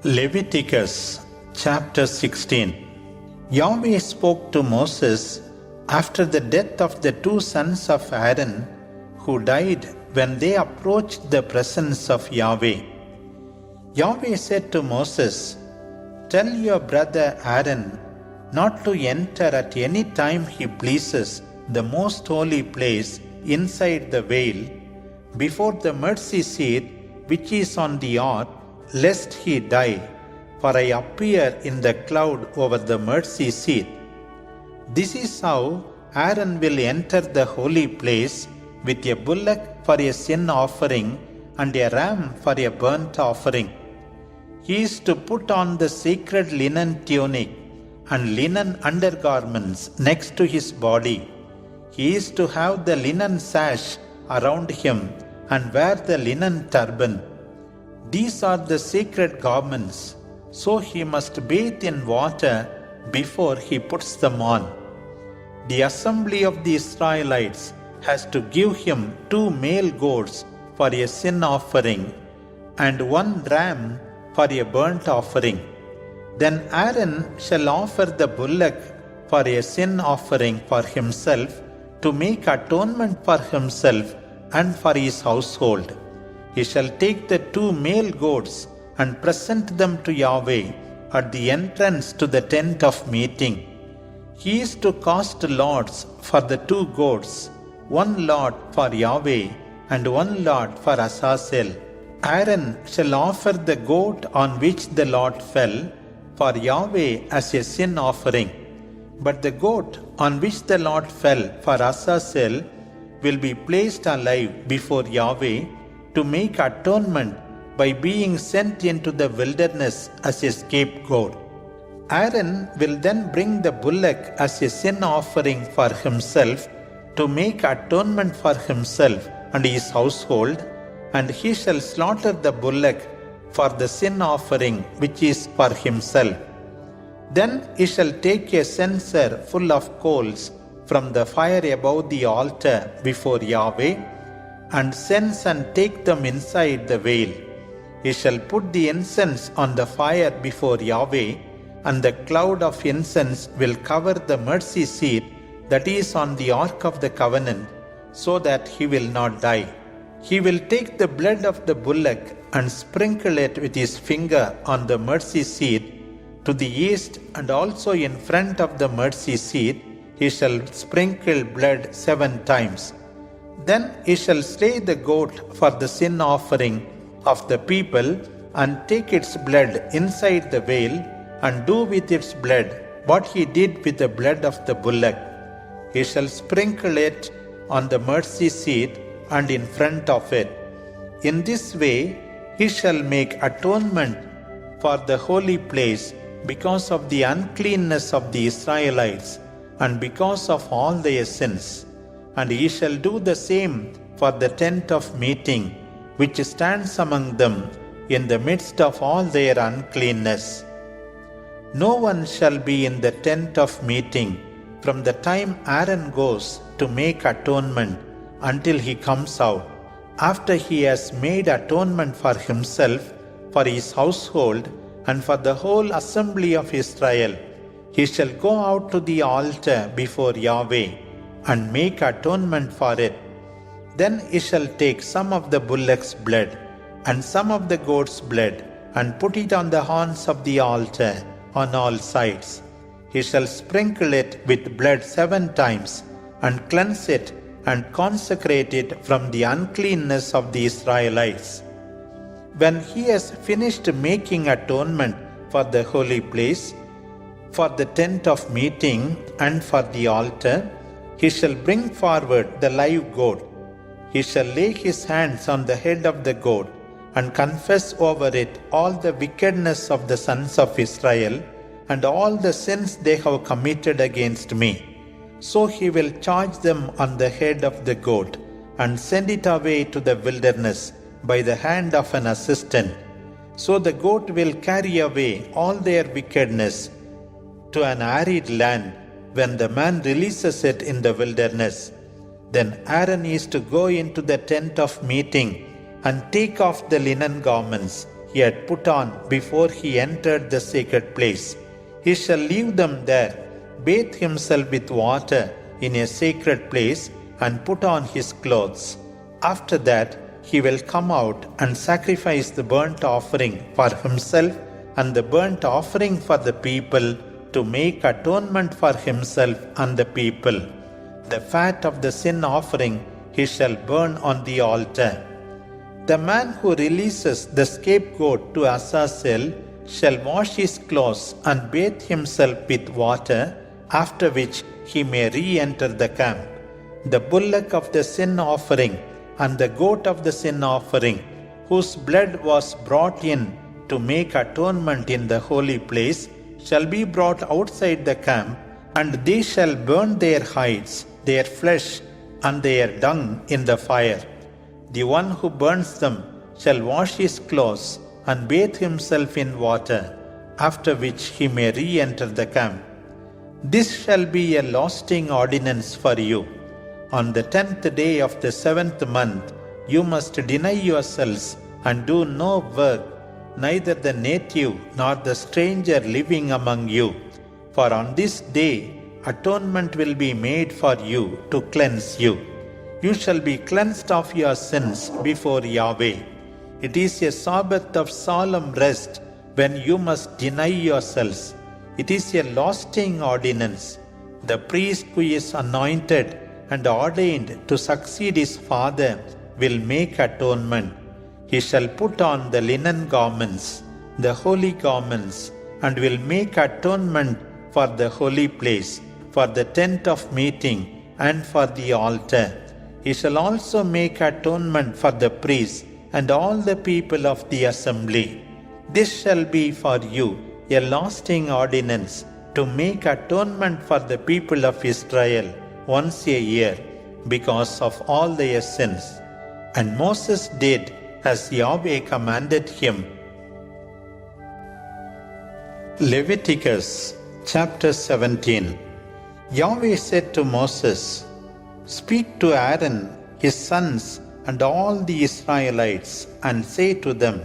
Leviticus chapter 16. Yahweh spoke to Moses after the death of the two sons of Aaron who died when they approached the presence of Yahweh. Yahweh said to Moses, "Tell your brother Aaron not to enter at any time he pleases the most holy place inside the veil before the mercy seat which is on the ark, lest he die, for I appear in the cloud over the mercy seat. This is how Aaron will enter the holy place with a bullock for a sin offering and a ram for a burnt offering. He is to put on the sacred linen tunic and linen undergarments next to his body. He is to have the linen sash around him and wear the linen turban. These are the sacred garments, so he must bathe in water before he puts them on. The assembly of the Israelites has to give him 2 male goats for a sin offering and 1 ram for a burnt offering. Then Aaron shall offer the bullock for a sin offering for himself to make atonement for himself and for his household. He shall take the 2 male goats and present them to Yahweh at the entrance to the tent of meeting. He is to cast lots for the 2 goats, 1 lot for Yahweh and 1 lot for Azazel. Aaron shall offer the goat on which the lot fell for Yahweh as a sin offering, but the goat on which the lot fell for Azazel will be placed alive before Yahweh to make atonement by being sent into the wilderness as a scapegoat. Aaron will then bring the bullock as a sin offering for himself to make atonement for himself and his household, and he shall slaughter the bullock for the sin offering which is for himself. Then he shall take a censer full of coals from the fire above the altar before Yahweh, and cense and take them inside the veil. He shall put the incense on the fire before Yahweh, and the cloud of incense will cover the mercy seat that is on the ark of the covenant, so that he will not die. He will take the blood of the bullock and sprinkle it with his finger on the mercy seat to the east, and also in front of the mercy seat he shall sprinkle blood 7 times. Then he shall slay the goat for the sin offering of the people and take its blood inside the veil and do with its blood what he did with the blood of the bullock. He shall sprinkle it on the mercy seat and in front of it. In this way he shall make atonement for the holy place because of the uncleanness of the Israelites and because of all their sins. And he shall do the same for the tent of meeting, which stands among them in the midst of all their uncleanness. No one shall be in the tent of meeting from the time Aaron goes to make atonement until he comes out, after he has made atonement for himself, for his household, and for the whole assembly of Israel. He shall go out to the altar before Yahweh and make atonement for it. Then he shall take some of the bullock's blood and some of the goat's blood and put it on the horns of the altar on all sides. He shall sprinkle it with blood 7 times and cleanse it and consecrate it from the uncleanness of the Israelites. When he has finished making atonement for the holy place, for the tent of meeting and for the altar, he shall bring forward the live goat. He shall lay his hands on the head of the goat and confess over it all the wickedness of the sons of Israel and all the sins they have committed against me. So he will charge them on the head of the goat and send it away to the wilderness by the hand of an assistant. So the goat will carry away all their wickedness to an arid land when the man releases it in the wilderness. Then Aaron is to go into the tent of meeting and take off the linen garments he had put on before he entered the sacred place. He shall leave them there, bathe himself with water in a sacred place, and put on his clothes. After that, he will come out and sacrifice the burnt offering for himself and the burnt offering for the people, to make atonement for himself and the people. The fat of the sin offering he shall burn on the altar. The man who releases the scapegoat to Azazel shall wash his clothes and bathe himself with water, after which he may re-enter the camp. The bullock of the sin offering and the goat of the sin offering, whose blood was brought in to make atonement in the holy place, shall be brought outside the camp, and they shall burn their hides, their flesh, and their dung in the fire. The one who burns them shall wash his clothes and bathe himself in water, after which he may re-enter the camp. This shall be a lasting ordinance for you. On the 10th day of the 7th month, you must deny yourselves and do no work, neither the native nor the stranger living among you. For on this day atonement will be made for you to cleanse you. You shall be cleansed of your sins before Yahweh. It is a Sabbath of solemn rest when you must deny yourselves. It is a lasting ordinance. The priest who is anointed and ordained to succeed his father will make atonement. He shall put on the linen garments, the holy garments, and will make atonement for the holy place, for the tent of meeting, and for the altar. He shall also make atonement for the priests and all the people of the assembly. This shall be for you a lasting ordinance, to make atonement for the people of Israel once a year, because of all their sins. And Moses did as Yahweh commanded him. Leviticus chapter 17. Yahweh said to Moses, "Speak to Aaron, his sons, and all the Israelites, and say to them,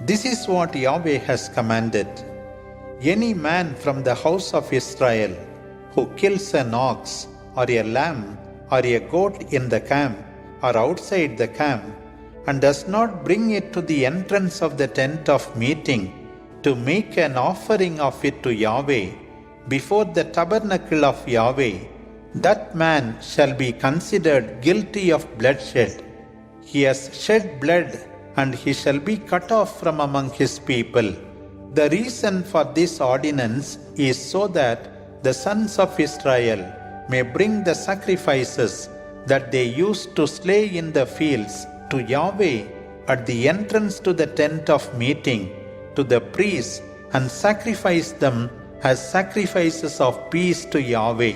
This is what Yahweh has commanded. Any man from the house of Israel who kills an ox, or a lamb, or a goat in the camp, or outside the camp, and does not bring it to the entrance of the tent of meeting, to make an offering of it to Yahweh, before the tabernacle of Yahweh, that man shall be considered guilty of bloodshed. He has shed blood, and he shall be cut off from among his people. The reason for this ordinance is so that the sons of Israel may bring the sacrifices that they used to slay in the fields to Yahweh at the entrance to the tent of meeting, to the priests, and sacrifice them as sacrifices of peace to Yahweh.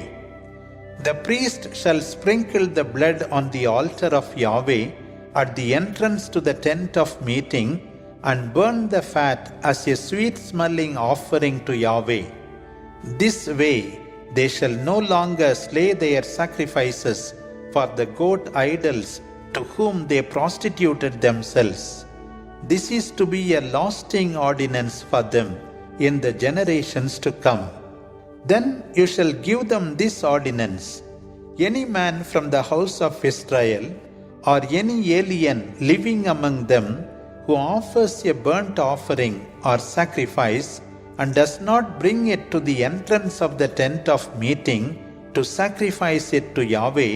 The priest shall sprinkle the blood on the altar of Yahweh at the entrance to the tent of meeting, and burn the fat as a sweet-smelling offering to Yahweh. This way they shall no longer slay their sacrifices for the goat idols to whom they prostituted themselves. This is to be a lasting ordinance for them in the generations to come. Then you shall give them this ordinance: any man from the house of Israel, or any alien living among them, who offers a burnt offering or sacrifice, and does not bring it to the entrance of the tent of meeting to sacrifice it to Yahweh,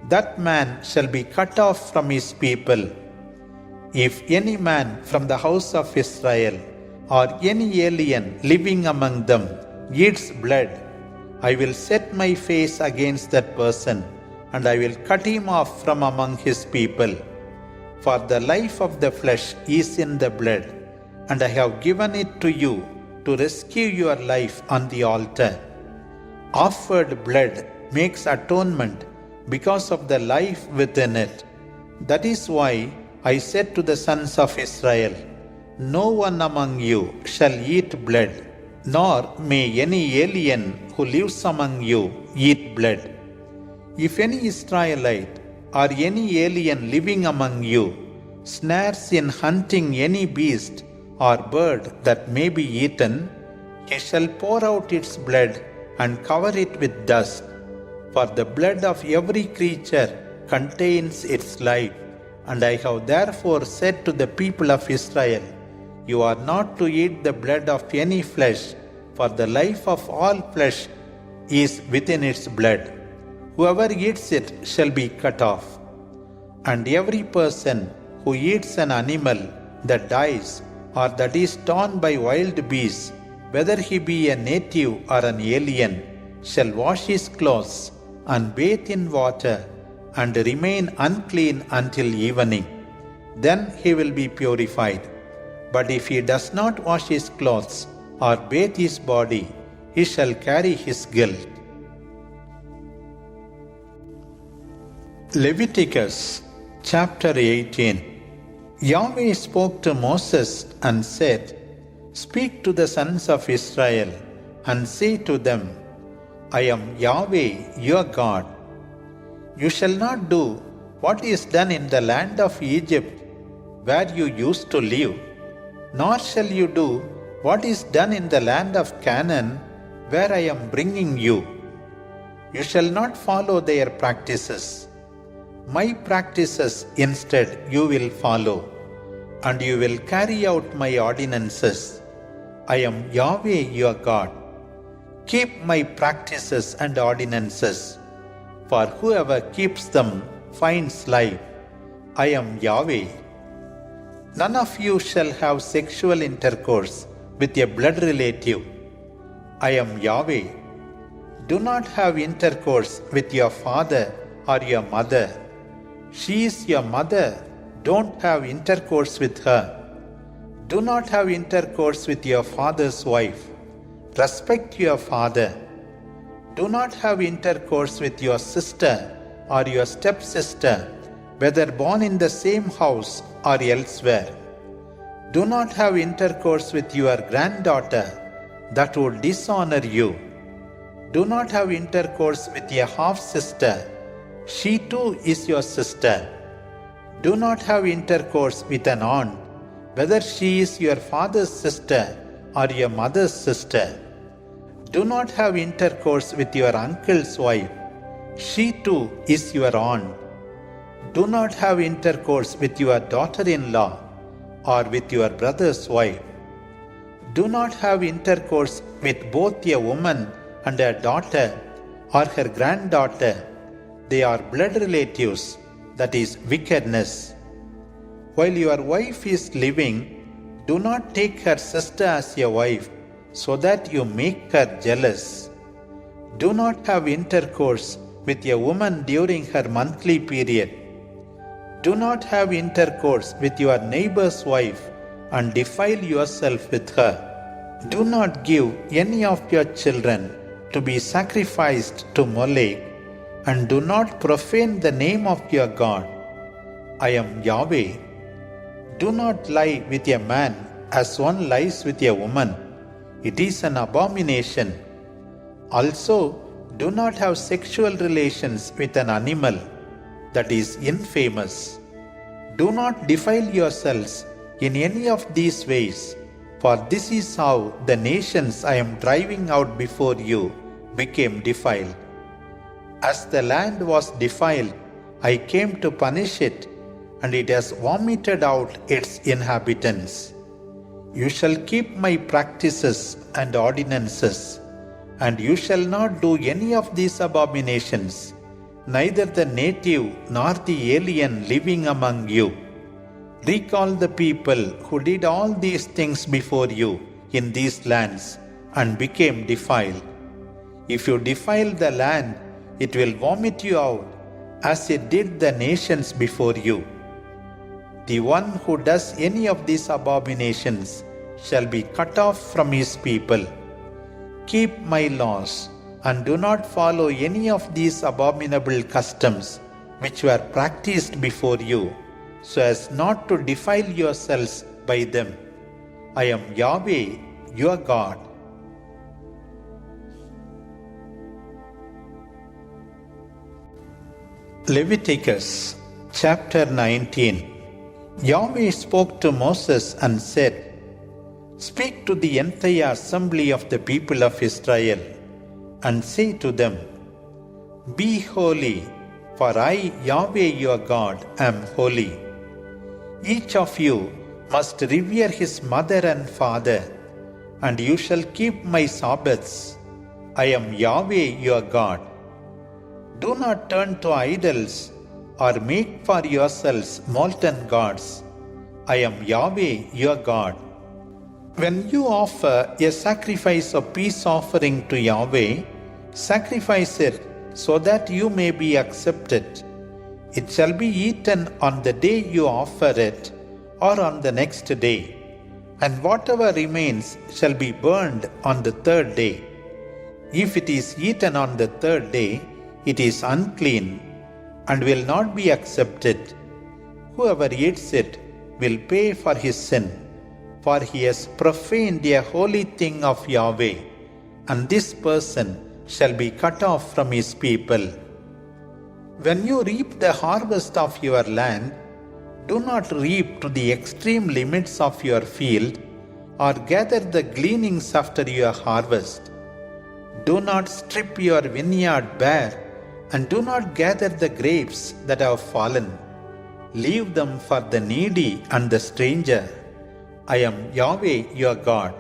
that man shall be cut off from his people. If any man from the house of Israel, or any alien living among them, eats blood, I will set my face against that person, and I will cut him off from among his people. For the life of the flesh is in the blood, and I have given it to you to rescue your life on the altar. Offered blood makes atonement because of the life within it. That is why I said to the sons of Israel, No one among you shall eat blood, nor may any alien who lives among you eat blood. If any Israelite or any alien living among you snares in hunting any beast or bird that may be eaten, he shall pour out its blood and cover it with dust. For the blood of every creature contains its life. And I have therefore said to the people of Israel, you are not to eat the blood of any flesh, for the life of all flesh is within its blood. Whoever eats it shall be cut off. And every person who eats an animal that dies or that is torn by wild beasts, whether he be a native or an alien, shall wash his clothes and bathe in water and remain unclean until evening. Then he will be purified. But if he does not wash his clothes or bathe his body, he shall carry his guilt. Leviticus chapter 18. Yahweh spoke to Moses and said, speak to the sons of Israel and say to them, I am Yahweh your God. You shall not do what is done in the land of Egypt where you used to live, nor shall you do what is done in the land of Canaan where I am bringing you. You shall not follow their practices. My practices instead you will follow, and you will carry out my ordinances. I am Yahweh your God. Keep my practices and ordinances, for whoever keeps them finds life. I am Yahweh. None of you shall have sexual intercourse with a blood relative. I am Yahweh. Do not have intercourse with your father or your mother. She is your mother. Don't have intercourse with her. Do not have intercourse with your father's wife. Respect your father. Do not have intercourse with your sister or your stepsister, whether born in the same house or elsewhere. Do not have intercourse with your granddaughter, that would dishonor you. Do not have intercourse with your half-sister. She too is your sister. Do not have intercourse with an aunt, whether she is your father's sister or your mother's sister. Do not have intercourse with your uncle's wife. She too is your aunt. Do not have intercourse with your daughter-in-law or with your brother's wife. Do not have intercourse with both a woman and her daughter or her granddaughter. They are blood relatives, that is wickedness. While your wife is living, do not take her sister as your wife, so that you make her jealous. Do not have intercourse with a woman during her monthly period. Do not have intercourse with your neighbor's wife and defile yourself with her. Do not give any of your children to be sacrificed to Molech, and do not profane the name of your God. I am Yahweh. Do not lie with a man as one lies with a woman. It is an abomination. Also, do not have sexual relations with an animal, that is infamous. Do not defile yourselves in any of these ways, for this is how the nations I am driving out before you became defiled. As the land was defiled, I came to punish it, and it has vomited out its inhabitants. You shall keep my practices and ordinances, and you shall not do any of these abominations, neither the native nor the alien living among you. Recall the people who did all these things before you in these lands and became defiled. If you defile the land, it will vomit you out, as it did the nations before you. The one who does any of these abominations shall be cut off from his people. Keep my laws, and do not follow any of these abominable customs which were practiced before you, so as not to defile yourselves by them. I am Yahweh, your God. Leviticus chapter 19. Yahweh spoke to Moses and said, "Speak to the entire assembly of the people of Israel, and say to them, Be holy, for I, Yahweh your God, am holy. Each of you must revere his mother and father, and you shall keep my Sabbaths. I am Yahweh your God. Do not turn to idols or make for yourselves molten gods. I am Yahweh your God. When you offer a sacrifice of peace offering to Yahweh, sacrifice it so that you may be accepted. It shall be eaten on the day you offer it, or on the next day, and whatever remains shall be burned on the third day. If it is eaten on the third day, it is unclean and will not be accepted. Whoever eats it will pay for his sin, for he has profaned a holy thing of Yahweh, and this person shall be cut off from his people. When you reap the harvest of your land, do not reap to the extreme limits of your field, or gather the gleanings after your harvest. Do not strip your vineyard bare, and do not gather the grapes that have fallen. Leave them for the needy and the stranger. I am Yahweh your God.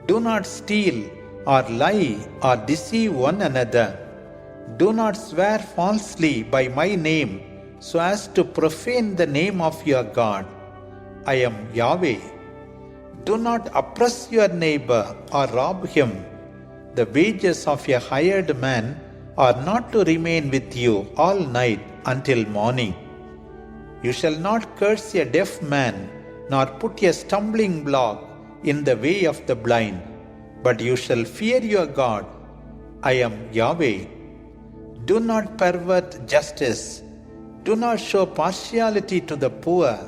Do not steal, or lie, or deceive one another. Do not swear falsely by my name, so as to profane the name of your God. I am Yahweh. Do not oppress your neighbor or rob him. The wages of a hired man are not to remain with you all night until morning. You shall not curse a deaf man, nor put a stumbling block in the way of the blind, but you shall fear your God. I am Yahweh. Do not pervert justice. Do not show partiality to the poor,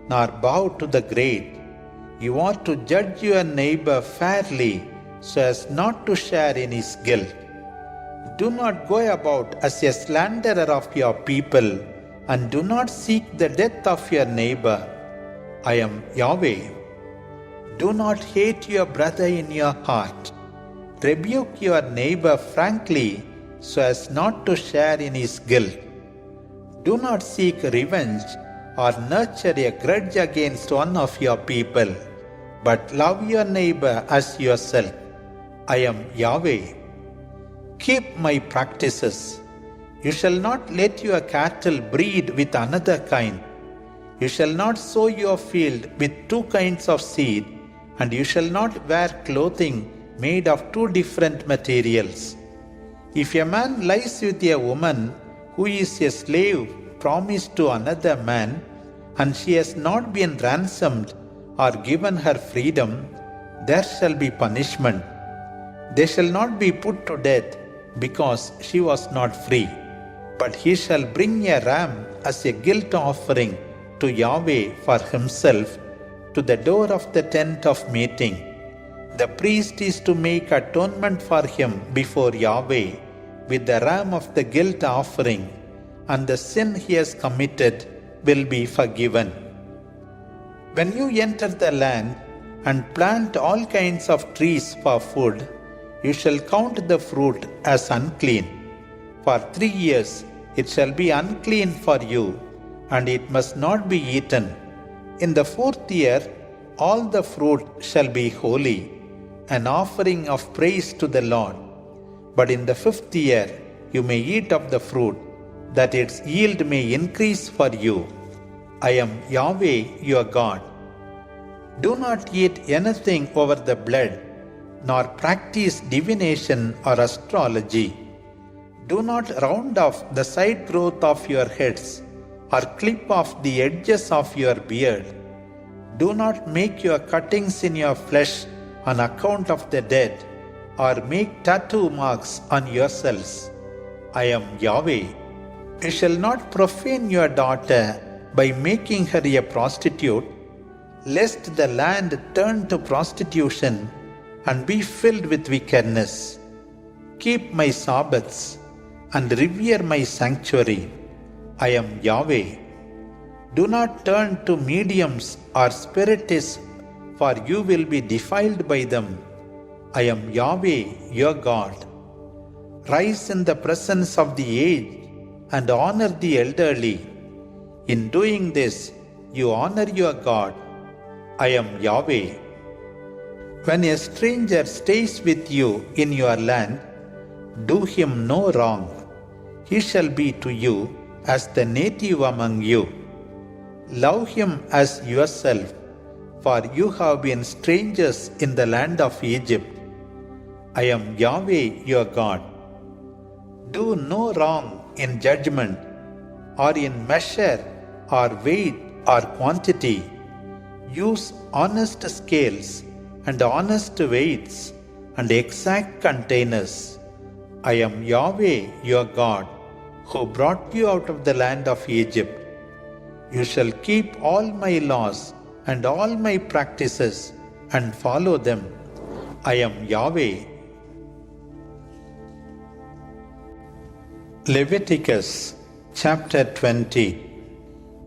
nor bow to the great. You ought to judge your neighbor fairly, so as not to share in his guilt. Do not go about as a slanderer of your people, and do not seek the death of your neighbor. I am Yahweh. Do not hate your brother in your heart. Rebuke your neighbor frankly, so as not to share in his guilt. Do not seek revenge or nurture a grudge against one of your people, but love your neighbor as yourself. I am Yahweh. Keep my practices. You shall not let your cattle breed with another kind. You shall not sow your field with two kinds of seed, and you shall not wear clothing made of two different materials. If a man lies with a woman who is a slave promised to another man, and she has not been ransomed or given her freedom, there shall be punishment. They shall not be put to death because she was not free, but he shall bring a ram as a guilt offering to Yahweh for himself to the door of the tent of meeting. The priest is to make atonement for him before Yahweh with the ram of the guilt offering, and the sin he has committed will be forgiven. When you enter the land and plant all kinds of trees for food, you shall count the fruit as unclean. For 3 years it shall be unclean for you, and it must not be eaten. In the 4th year all the fruit shall be holy, an offering of praise to the Lord. But in the 5th year you may eat of the fruit, that its yield may increase for you. I am Yahweh your God. Do not eat anything over the blood, nor practice divination or astrology. Do not round off the side growth of your heads, or clip off the edges of your beard. Do not make your cuttings in your flesh on account of the dead, or make tattoo marks on yourselves. I am Yahweh. You shall not profane your daughter by making her a prostitute, lest the land turn to prostitution and be filled with wickedness. Keep my Sabbaths and revere my sanctuary. I am Yahweh. Do not turn to mediums or spiritists, for you will be defiled by them. I am Yahweh, your God. Rise in the presence of the aged and honor the elderly. In doing this, you honor your God. I am Yahweh. When a stranger stays with you in your land, do him no wrong. He shall be to you as the native among you. Love him as yourself, for you have been strangers in the land of Egypt. I am Yahweh your God. Do no wrong in judgment, or in measure, or weight, or quantity. Use honest scales, and honest weights, and exact containers. I am Yahweh your God, who brought you out of the land of Egypt. You shall keep all my laws and all my practices and follow them. I am Yahweh. Leviticus chapter 20.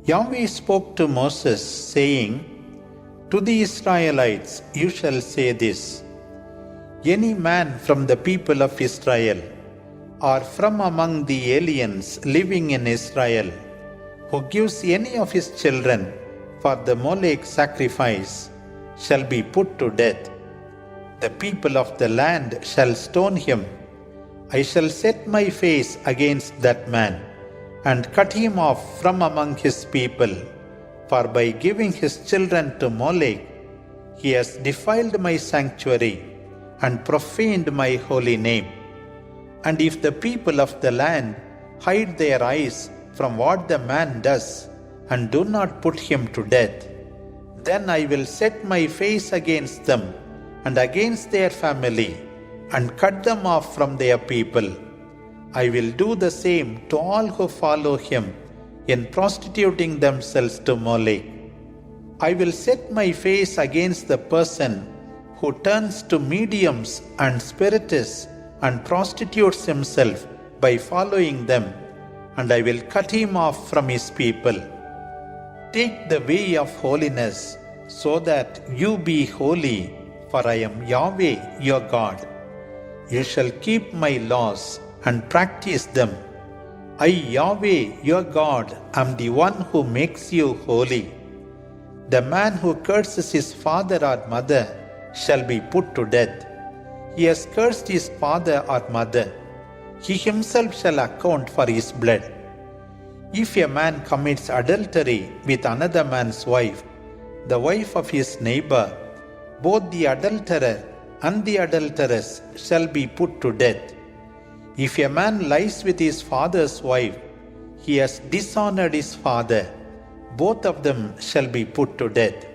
Yahweh spoke to Moses, saying, To the Israelites you shall say this: Any man from the people of Israel, or from among the aliens living in Israel, who gives any of his children for the Molech sacrifice, shall be put to death. The people of the land shall stone him. I shall set my face against that man, and cut him off from among his people. For by giving his children to Molech, he has defiled my sanctuary, and profaned my holy name. And if the people of the land hide their eyes from what the man does, and do not put him to death, then I will set my face against them, and against their family, and cut them off from their people. I will do the same to all who follow him in prostituting themselves to Molech. I will set my face against the person who turns to mediums and spiritists and prostitutes himself by following them, and I will cut him off from his people. Take the way of holiness, so that you be holy, for I am Yahweh your God. You shall keep my laws and practice them. I, Yahweh your God, am the one who makes you holy. The man who curses his father or mother shall be put to death. He has cursed his father or mother. He himself shall account for his blood. If a man commits adultery with another man's wife, the wife of his neighbor, both the adulterer and the adulteress shall be put to death. If a man lies with his father's wife, he has dishonored his father. Both of them shall be put to death.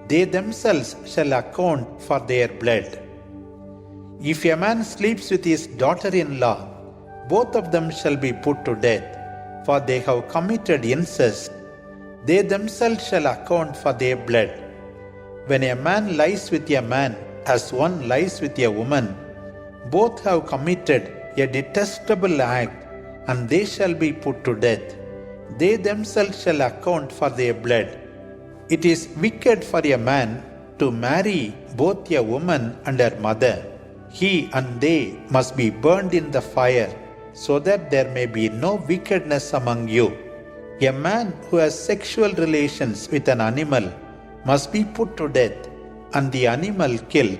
They themselves shall account for their blood. If a man sleeps with his daughter-in-law, both of them shall be put to death, for they have committed incest. They themselves shall account for their blood. When a man lies with a man as one lies with a woman, both have committed a detestable act, and they shall be put to death. They themselves shall account for their blood. It is wicked for a man to marry both a woman and her mother. He and they must be burned in the fire, so that there may be no wickedness among you. A man who has sexual relations with an animal must be put to death, and the animal killed.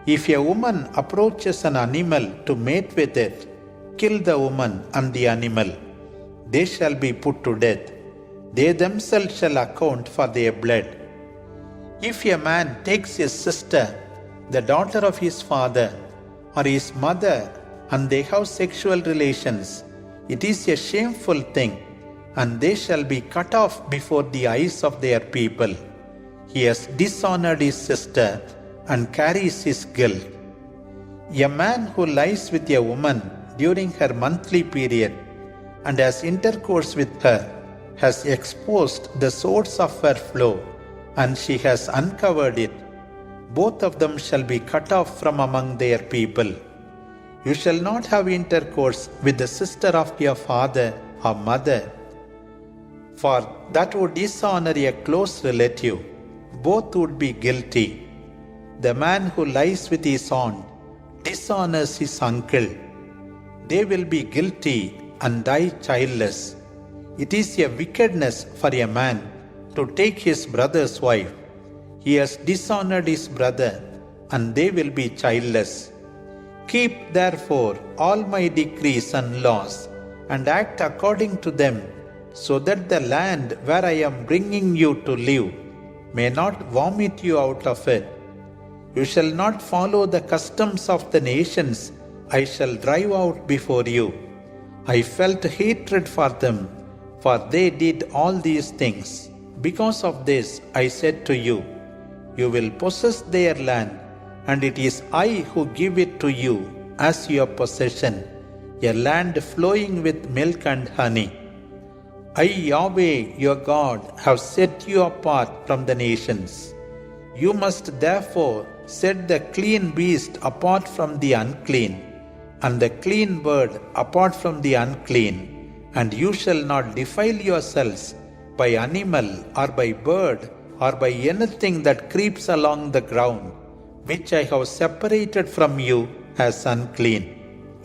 If a woman approaches an animal to mate with it, kill the woman and the animal. They shall be put to death. They themselves shall account for their blood. If a man takes his sister, the daughter of his father, or his mother, and they have sexual relations, it is a shameful thing, and they shall be cut off before the eyes of their people. He has dishonored his sister and carries his guilt. A man who lies with a woman during her monthly period and has intercourse with her has exposed the source of her flow, and she has uncovered it. Both of them shall be cut off from among their people. You shall not have intercourse with the sister of your father or mother. For that would dishonor a close relative. Both would be guilty. The man who lies with his aunt dishonors his uncle. They will be guilty and die childless. It is a wickedness for a man to take his brother's wife. He has dishonored his brother, and they will be childless. Keep therefore all my decrees and laws, and act according to them, so that the land where I am bringing you to live may not vomit you out of it. You shall not follow the customs of the nations I shall drive out before you. I felt hatred for them, for they did all these things. Because of this I said to you, you will possess their land, and it is I who give it to you as your possession, a land flowing with milk and honey. I, Yahweh, your God, have set you apart from the nations. You must therefore set the clean beast apart from the unclean, and the clean bird apart from the unclean, and you shall not defile yourselves by animal or by bird or by anything that creeps along the ground, which I have separated from you as unclean.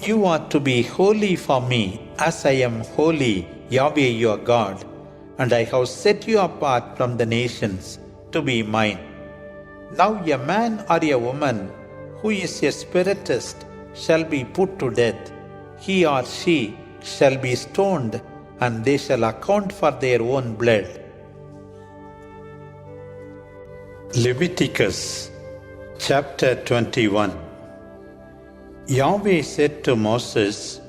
You are to be holy for me, as I am holy, Yahweh your God, and I have set you apart from the nations to be mine. Now a man or a woman who is a spiritist shall be put to death. He or she shall be stoned, and they shall account for their own blood. Leviticus chapter 21. Yahweh said to Moses,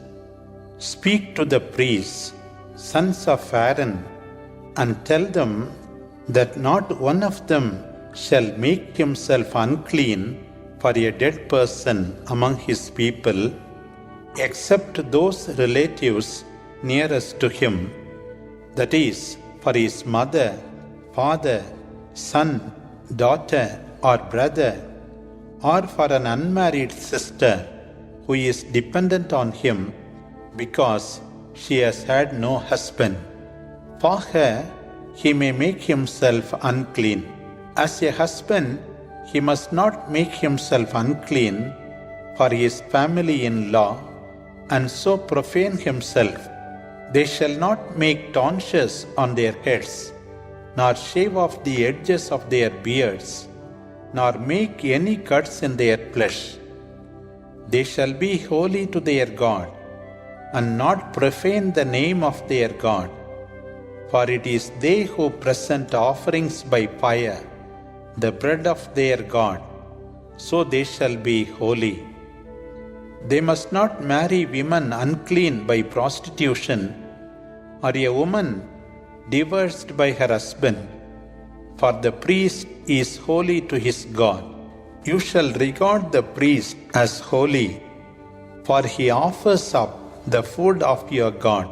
Speak to the priests, sons of Aaron, and tell them that not one of them shall make himself unclean for a dead person among his people, except those relatives nearest to him, that is, for his mother, father, son, daughter, or brother, or for an unmarried sister who is dependent on him because she has had no husband. For her, he may make himself unclean. As a husband, he must not make himself unclean for his family-in-law, and so profane himself. They shall not make tonsures on their heads, nor shave off the edges of their beards, nor make any cuts in their flesh. They shall be holy to their God, and not profane the name of their God. For it is they who present offerings by fire, the bread of their God, so they shall be holy. They must not marry women unclean by prostitution, or a woman divorced by her husband, for the priest is holy to his God. You shall regard the priest as holy, for he offers up the food of your God.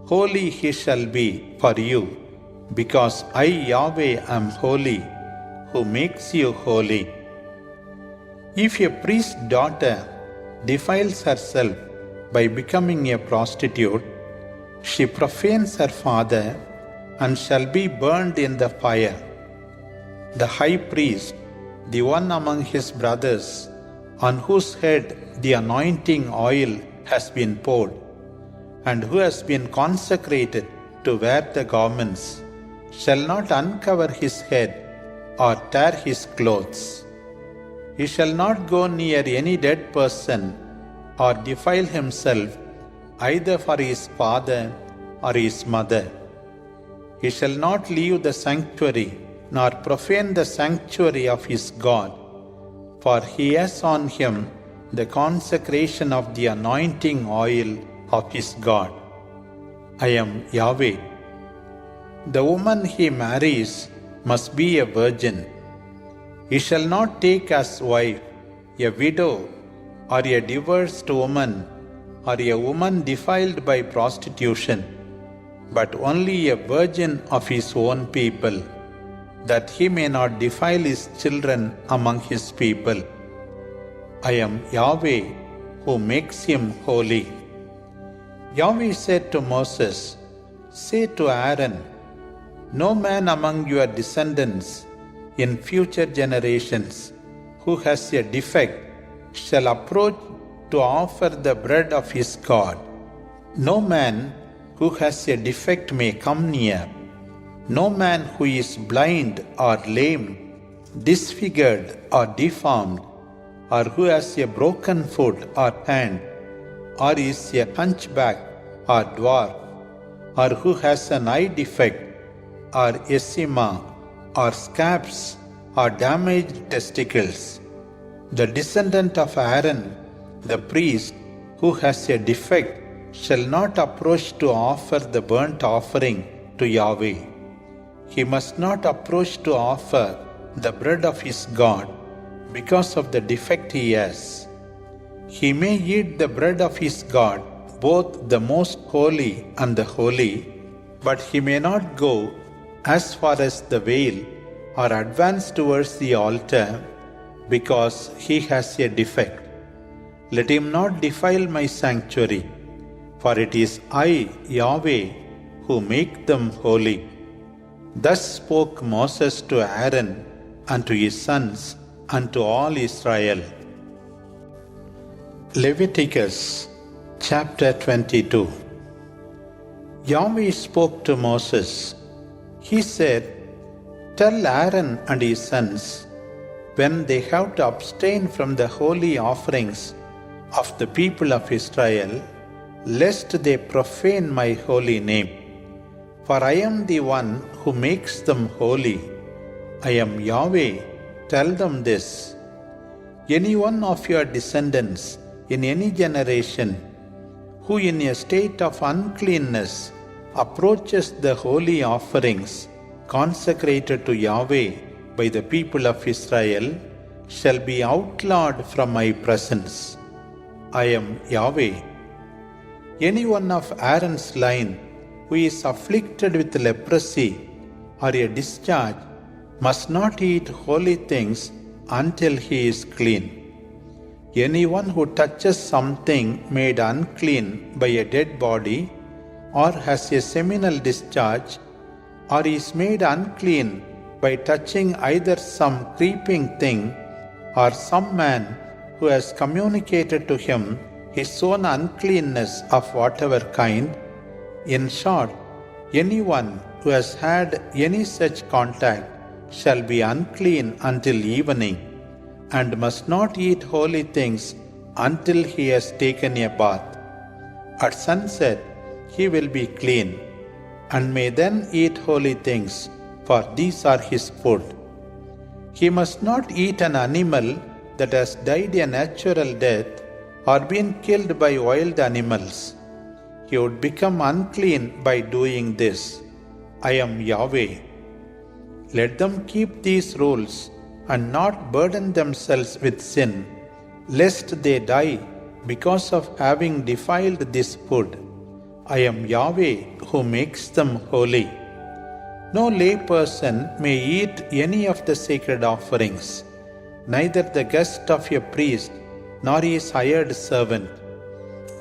Holy he shall be for you, because I, Yahweh, am holy, who makes you holy. If a priest's daughter defiles herself by becoming a prostitute, she profanes her father and shall be burned in the fire. The high priest, the one among his brothers, on whose head the anointing oil has been poured, and who has been consecrated to wear the garments, shall not uncover his head or tear his clothes. He shall not go near any dead person or defile himself either for his father or his mother. He shall not leave the sanctuary nor profane the sanctuary of his God, for he has on him the consecration of the anointing oil of his God. I am Yahweh. The woman he marries must be a virgin. He shall not take as wife a widow or a divorced woman or a woman defiled by prostitution, but only a virgin of his own people, that he may not defile his children among his people. I am Yahweh, who makes him holy. Yahweh said to Moses, Say to Aaron, no man among your descendants in future generations who has a defect shall approach to offer the bread of his God. No man who has a defect may come near. No man who is blind or lame, disfigured or deformed, or who has a broken foot or hand, or is a hunchback or dwarf, or who has an eye defect, or eczema, or scabs, or damaged testicles. The descendant of Aaron, the priest, who has a defect, shall not approach to offer the burnt offering to Yahweh. He must not approach to offer the bread of his God because of the defect he has. He may eat the bread of his God, both the most holy and the holy, but he may not go as far as the veil or advance towards the altar because he has a defect. Let him not defile my sanctuary, for it is I, Yahweh, who make them holy. Thus spoke Moses to Aaron and to his sons and to all Israel. Leviticus chapter 22. Yahweh spoke to Moses. He said, tell Aaron and his sons, when they have to abstain from the holy offerings of the people of Israel, lest they profane my holy name. For I am the one who makes them holy. I am Yahweh. Tell them this. Any one of your descendants in any generation who in a state of uncleanness approaches the holy offerings consecrated to Yahweh by the people of Israel shall be outlawed from my presence. I am Yahweh. Any one of Aaron's line who is afflicted with leprosy or a discharge must not eat holy things until he is clean. Anyone who touches something made unclean by a dead body, or has a seminal discharge, or is made unclean by touching either some creeping thing or some man who has communicated to him his own uncleanness of whatever kind, in short, anyone who has had any such contact shall be unclean until evening, and must not eat holy things until he has taken a bath. At sunset he will be clean, and may then eat holy things, for these are his food. He must not eat an animal that has died a natural death or been killed by wild animals. He would become unclean by doing this. I am Yahweh. Let them keep these rules and not burden themselves with sin, lest they die because of having defiled this food. I am Yahweh who makes them holy. No lay person may eat any of the sacred offerings, neither the guest of a priest nor his hired servant.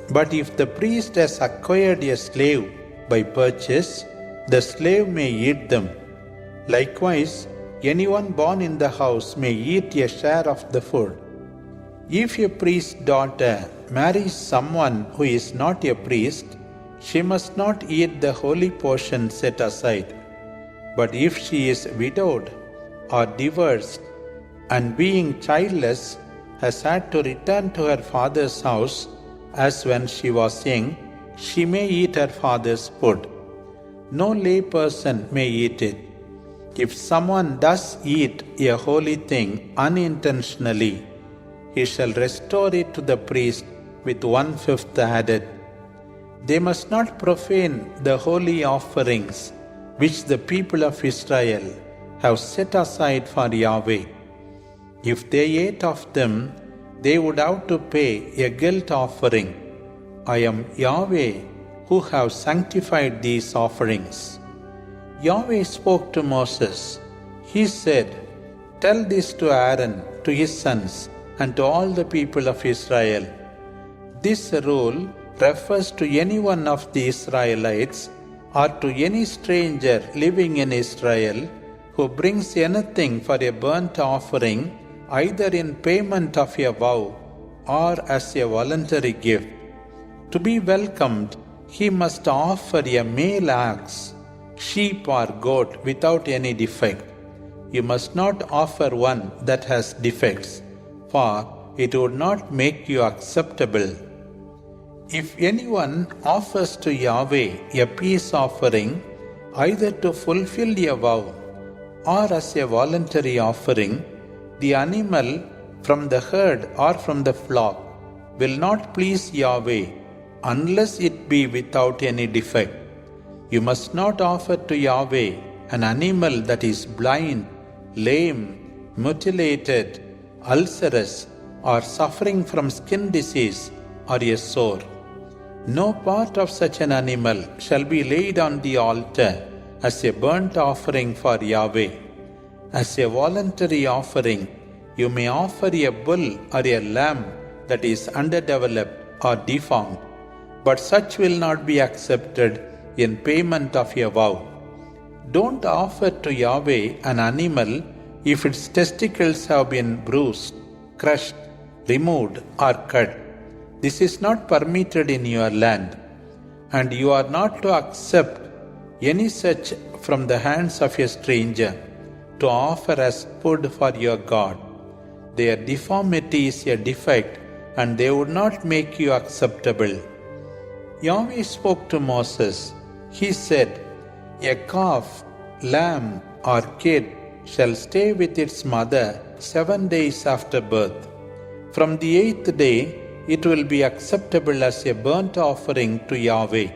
But if the priest has acquired a slave by purchase, the slave may eat them. Likewise, anyone born in the house may eat a share of the food. If a priest's daughter marries someone who is not a priest, she must not eat the holy portion set aside. But if she is widowed or divorced, and being childless has had to return to her father's house, as when she was young, she may eat her father's food. No lay person may eat it. If someone does eat a holy thing unintentionally, he shall restore it to the priest with 1/5 added. They must not profane the holy offerings which the people of Israel have set aside for Yahweh. If they ate of them, they would have to pay a guilt offering. I am Yahweh who have sanctified these offerings. Yahweh spoke to Moses. He said, tell this to Aaron, to his sons, and to all the people of Israel. This rule refers to any one of the Israelites or to any stranger living in Israel who brings anything for a burnt offering, either in payment of a vow or as a voluntary gift. To be welcomed, he must offer a male ox, sheep or goat without any defect. You must not offer one that has defects, for it would not make you acceptable. If anyone offers to Yahweh a peace offering, either to fulfill a vow or as a voluntary offering, the animal from the herd or from the flock will not please Yahweh unless it be without any defect. You must not offer to Yahweh an animal that is blind, lame, mutilated, ulcerous, or suffering from skin disease or a sore. No part of such an animal shall be laid on the altar as a burnt offering for Yahweh. As a voluntary offering, you may offer a bull or a lamb that is underdeveloped or deformed, but such will not be accepted in payment of a vow. Don't offer to Yahweh an animal if its testicles have been bruised, crushed, removed, or cut. This is not permitted in your land, and you are not to accept any such from the hands of a stranger to offer as food for your God. Their deformity is a defect, and they would not make you acceptable. Yahweh spoke to Moses. He said, "A calf, lamb, or kid shall stay with its mother 7 days after birth. From the 8th day, it will be acceptable as a burnt offering to Yahweh.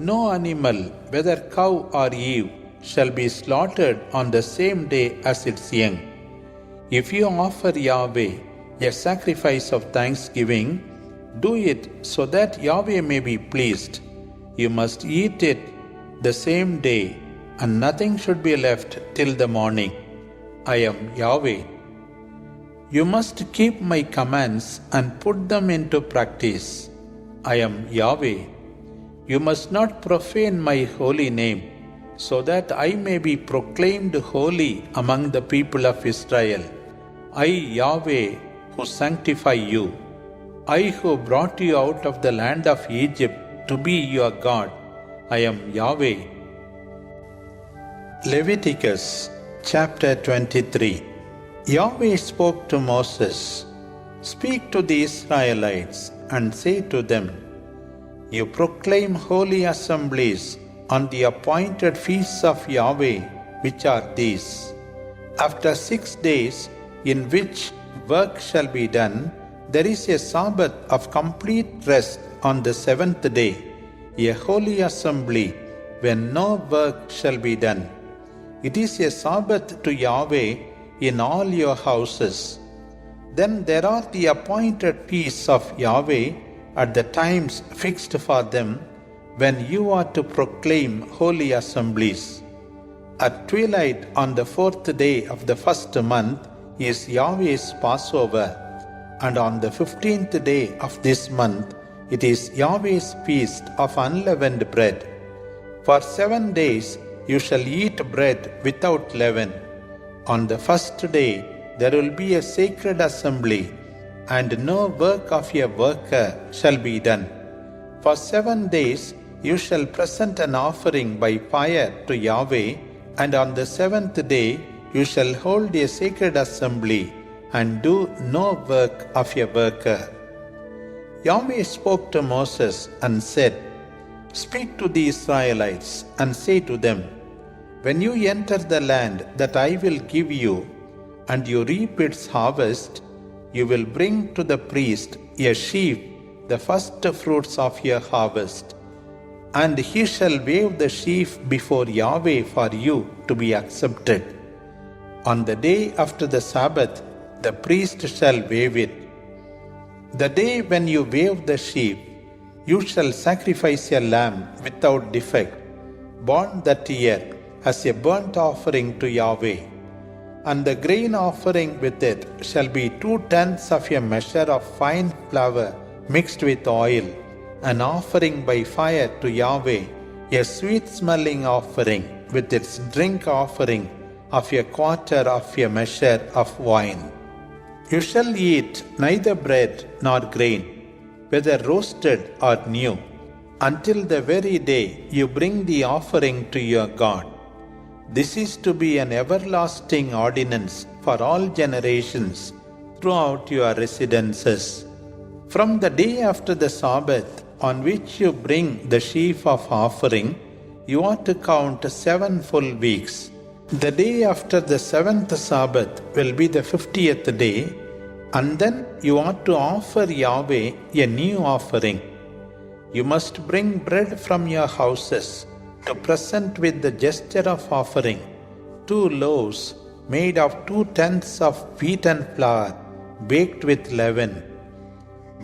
No animal, whether cow or ewe, shall be slaughtered on the same day as its young. If you offer Yahweh a sacrifice of thanksgiving, do it so that Yahweh may be pleased. You must eat it the same day, and nothing should be left till the morning. I am Yahweh. You must keep my commands and put them into practice. I am Yahweh. You must not profane my holy name, so that I may be proclaimed holy among the people of Israel. I, Yahweh, who sanctify you. I who brought you out of the land of Egypt to be your God. I am Yahweh." Leviticus chapter 23. Yahweh spoke to Moses, "Speak to the Israelites and say to them, You proclaim holy assemblies on the appointed feasts of Yahweh, which are these. After 6 days in which work shall be done, there is a Sabbath of complete rest on the 7th day, a holy assembly when no work shall be done. It is a Sabbath to Yahweh in all your houses. Then there are the appointed feasts of Yahweh at the times fixed for them, when you are to proclaim holy assemblies. At twilight on the 4th day of the 1st month is Yahweh's Passover, and on the 15th day of this month it is Yahweh's feast of unleavened bread. For 7 days you shall eat bread without leaven. On the first day there will be a sacred assembly, and no work of a worker shall be done. For 7 days you shall present an offering by fire to Yahweh, and on the 7th day you shall hold a sacred assembly and do no work of a worker." Yahweh spoke to Moses and said, "Speak to the Israelites and say to them, When you enter the land that I will give you, and you reap its harvest, you will bring to the priest a sheaf, the first fruits of your harvest. And he shall wave the sheaf before Yahweh for you to be accepted. On the day after the Sabbath, the priest shall wave it. The day when you wave the sheaf, you shall sacrifice a lamb without defect, born that year, as a burnt offering to Yahweh. And the grain offering with it shall be 2/10 of a measure of fine flour mixed with oil, an offering by fire to Yahweh, a sweet-smelling offering with its drink offering of a quarter of a measure of wine. You shall eat neither bread nor grain, whether roasted or new, until the very day you bring the offering to your God. This is to be an everlasting ordinance for all generations throughout your residences. From the day after the Sabbath on which you bring the sheaf of offering, you are to count 7 full weeks. The day after the 7th Sabbath will be the 50th day, and then you ought to offer Yahweh a new offering. You must bring bread from your houses to present with the gesture of offering 2 loaves made of 2/10 of wheaten flour baked with leaven.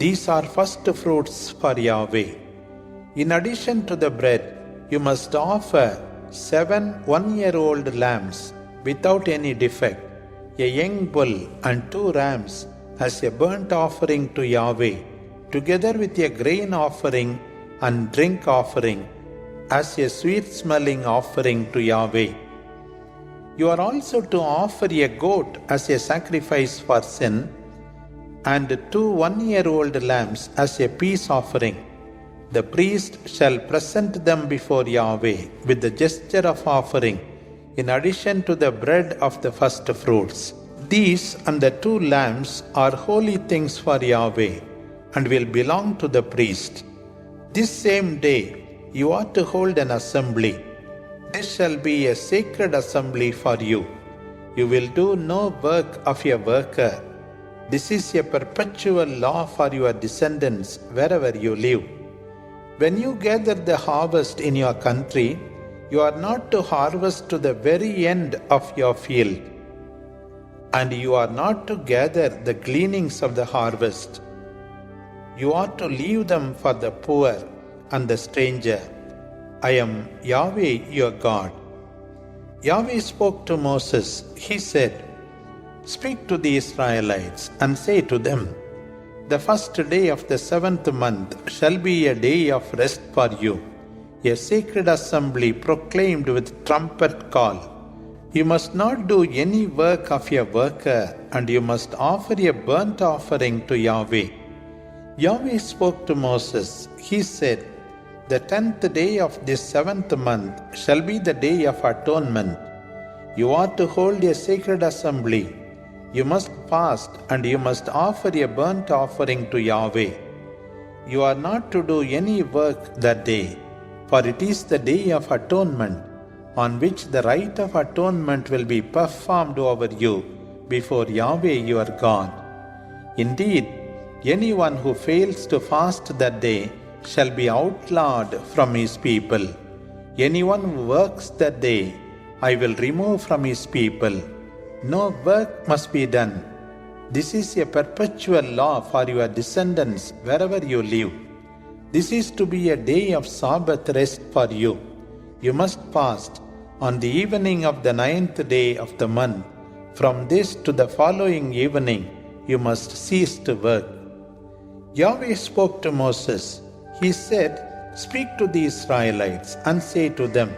These are first fruits for Yahweh. In addition to the bread, you must offer 7 one-year-old lambs without any defect, a young bull and 2 rams as a burnt offering to Yahweh, together with a grain offering and drink offering as a sweet-smelling offering to Yahweh. You are also to offer a goat as a sacrifice for sin, and 2 one-year-old lambs as a peace offering. The priest shall present them before Yahweh with the gesture of offering, in addition to the bread of the first fruits. These and the 2 lambs are holy things for Yahweh, and will belong to the priest. This same day you ought to hold an assembly. This shall be a sacred assembly for you. You will do no work of a worker. This is a perpetual law for your descendants wherever you live. When you gather the harvest in your country, you are not to harvest to the very end of your field, and you are not to gather the gleanings of the harvest. You are to leave them for the poor and the stranger. I am Yahweh your God. Yahweh spoke to Moses. He said, "Speak to the Israelites and say to them, the first day of the 7th month shall be a day of rest for you, a sacred assembly proclaimed with trumpet call. You must not do any work of a worker, and you must offer a burnt offering to Yahweh." Yahweh spoke to Moses. He said, "The 10th day of this 7th month shall be the day of atonement. You are to hold a sacred assembly. You must fast, and you must offer a burnt offering to Yahweh. You are not to do any work that day, for it is the day of atonement, on which the rite of atonement will be performed over you before Yahweh your God. Indeed, anyone who fails to fast that day shall be outlawed from his people. Anyone who works that day, I will remove from his people. No work must be done. This is a perpetual law for your descendants wherever you live. This is to be a day of Sabbath rest for you. You must fast on the evening of the 9th day of the month. From this to the following evening, you must cease to work." Yahweh spoke to Moses. He said, "Speak to the Israelites and say to them,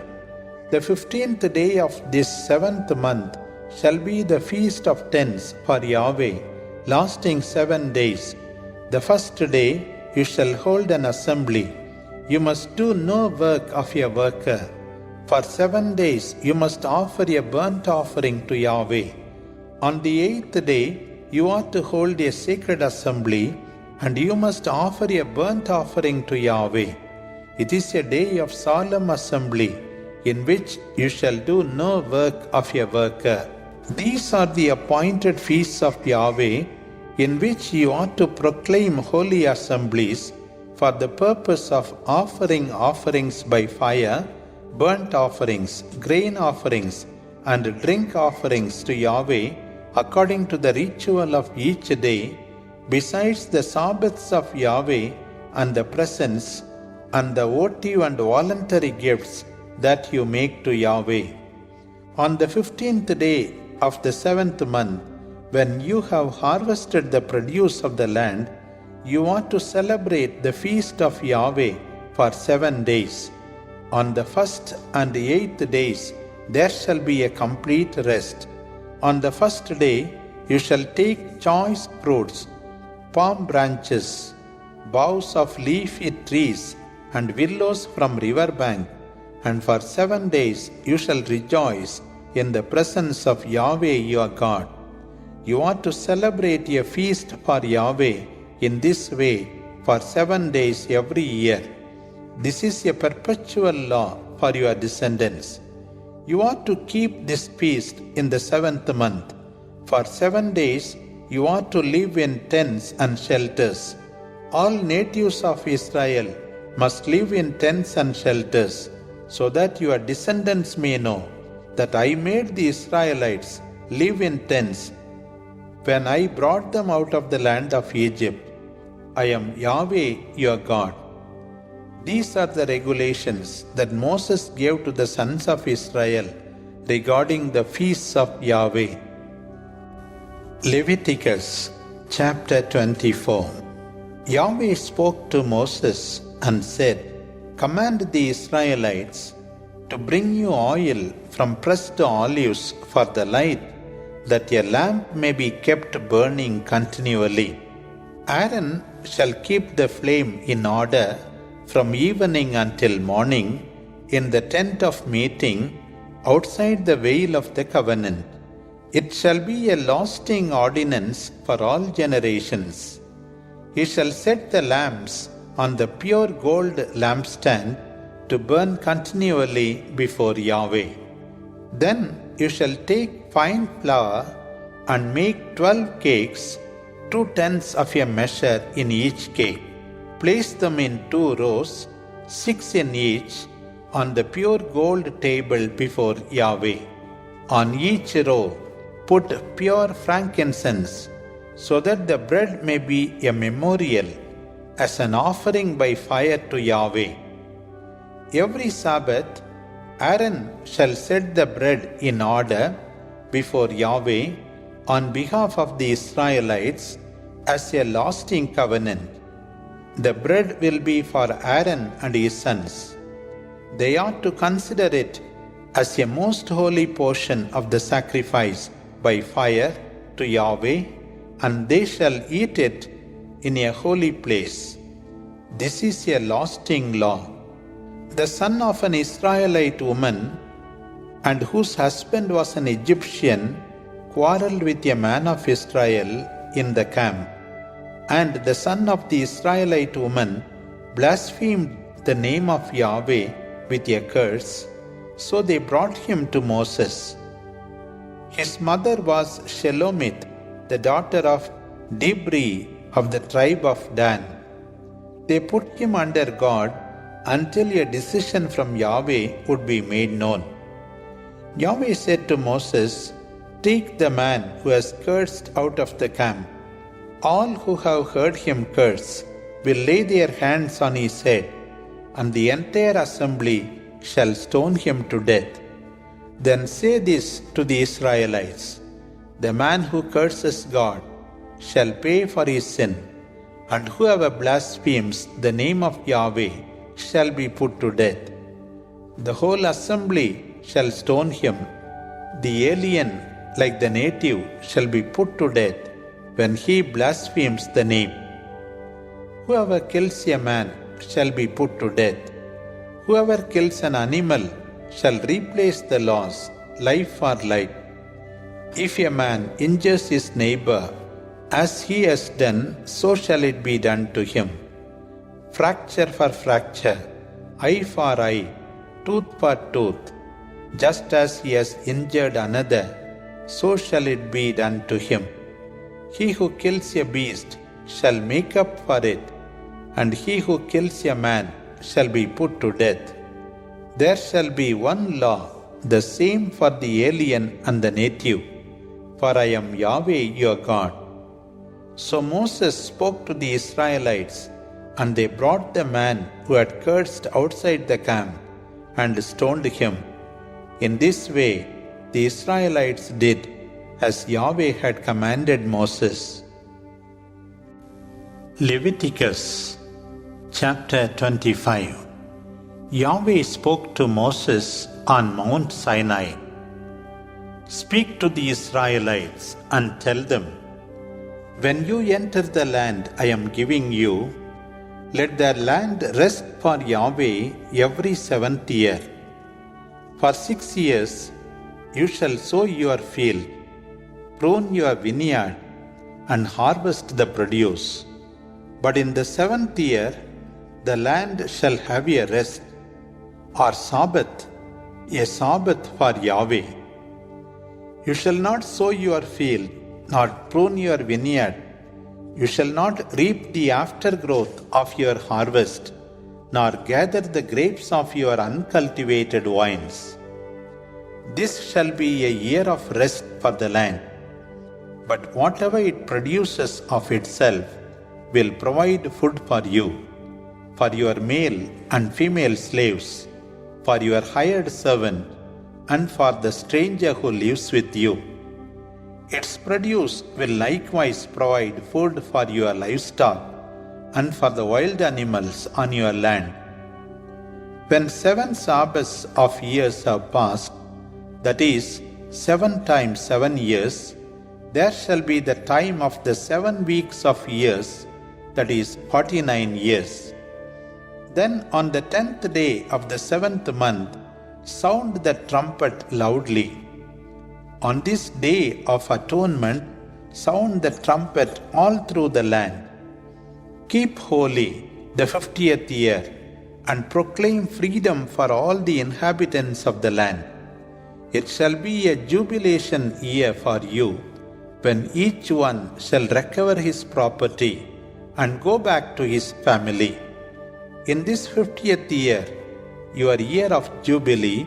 the 15th day of this 7th month shall be the feast of tents for Yahweh, lasting 7 days. The first day you shall hold an assembly. You must do no work of a worker. For 7 days you must offer a burnt offering to Yahweh. On the 8th day you are to hold a sacred assembly, and you must offer a burnt offering to Yahweh. It is a day of solemn assembly, in which you shall do no work of a worker. These are the appointed feasts of Yahweh, in which you ought to proclaim holy assemblies for the purpose of offering offerings by fire, burnt offerings, grain offerings, and drink offerings to Yahweh according to the ritual of each day, besides the Sabbaths of Yahweh and the presents and the votive and voluntary gifts that you make to Yahweh. On the 15th day of the 7th month, when you have harvested the produce of the land, you are to celebrate the feast of Yahweh for 7 days. On the 1st and 8th days there shall be a complete rest. On the 1st day you shall take choice fruits, palm branches, boughs of leafy trees, and willows from river bank, and for 7 days you shall rejoice in the presence of Yahweh your God. You are to celebrate a feast for Yahweh in this way for 7 days every year. This is a perpetual law for your descendants. You are to keep this feast in the 7th month. For 7 days you are to live in tents and shelters. All natives of Israel must live in tents and shelters, so that your descendants may know that I made the Israelites live in tents when I brought them out of the land of Egypt. I am Yahweh your God. These are the regulations that Moses gave to the sons of Israel regarding the feasts of Yahweh. Leviticus chapter 24. Yahweh spoke to Moses and said, Command the Israelites to bring you oil from pressed olives for the light, that a lamp may be kept burning continually. Aaron shall keep the flame in order from evening until morning in the tent of meeting outside the veil of the covenant. It shall be a lasting ordinance for all generations. He shall set the lamps on the pure gold lampstand to burn continually before Yahweh. Then you shall take fine flour and make 12 cakes, 2 tenths of a measure in each cake. Place them in 2 rows, 6 in each, on the pure gold table before Yahweh. On each row put pure frankincense, so that the bread may be a memorial, as an offering by fire to Yahweh. Every Sabbath Aaron shall set the bread in order before Yahweh on behalf of the Israelites as a lasting covenant. The bread will be for Aaron and his sons. They ought to consider it as a most holy portion of the sacrifice by fire to Yahweh, and they shall eat it in a holy place. This is a lasting law. The son of an Israelite woman, and whose husband was an Egyptian, quarreled with a man of Israel in the camp. And the son of the Israelite woman blasphemed the name of Yahweh with a curse, so they brought him to Moses. His mother was Shelomith, the daughter of Dibri of the tribe of Dan. They put him under God until a decision from Yahweh would be made known. Yahweh said to Moses, Take the man who has cursed out of the camp. All who have heard him curse will lay their hands on his head, and the entire assembly shall stone him to death. Then say this to the Israelites, The man who curses God shall pay for his sin, and whoever blasphemes the name of Yahweh shall be put to death. The whole assembly shall stone him. The alien, like the native, shall be put to death when he blasphemes the name. Whoever kills a man shall be put to death. Whoever kills an animal shall replace the laws, life for life. If a man injures his neighbor, as he has done, so shall it be done to him. Fracture for fracture, eye for eye, tooth for tooth. Just as he has injured another, so shall it be done to him. He who kills a beast shall make up for it, and he who kills a man shall be put to death. There shall be one law, the same for the alien and the native, for I am Yahweh your God. So Moses spoke to the Israelites, and they brought the man who had cursed outside the camp and stoned him. In this way the Israelites did as Yahweh had commanded Moses. Leviticus chapter 25. Yahweh spoke to Moses on Mount Sinai. Speak to the Israelites and tell them, when you enter the land I am giving you, let the land rest for Yahweh every 7th year. For 6 years you shall sow your field, prune your vineyard, and harvest the produce. But in the 7th year the land shall have a rest, or Sabbath, a Sabbath for Yahweh. You shall not sow your field, nor prune your vineyard. You shall not reap the aftergrowth of your harvest, nor gather the grapes of your uncultivated vines. This shall be a year of rest for the land. But whatever it produces of itself will provide food for you, for your male and female slaves, for your hired servant, and for the stranger who lives with you. Its produce will likewise provide food for your livestock and for the wild animals on your land. When 7 Sabbaths of years have passed, that is, 7 times 7 years, there shall be the time of the 7 weeks of years, that is, 49 years. Then on the 10th day of the 7th month, sound the trumpet loudly. On this day of atonement, sound the trumpet all through the land. Keep holy the 50th year, and proclaim freedom for all the inhabitants of the land. It shall be a jubilation year for you, when each one shall recover his property and go back to his family. In this 50th year, your year of jubilee,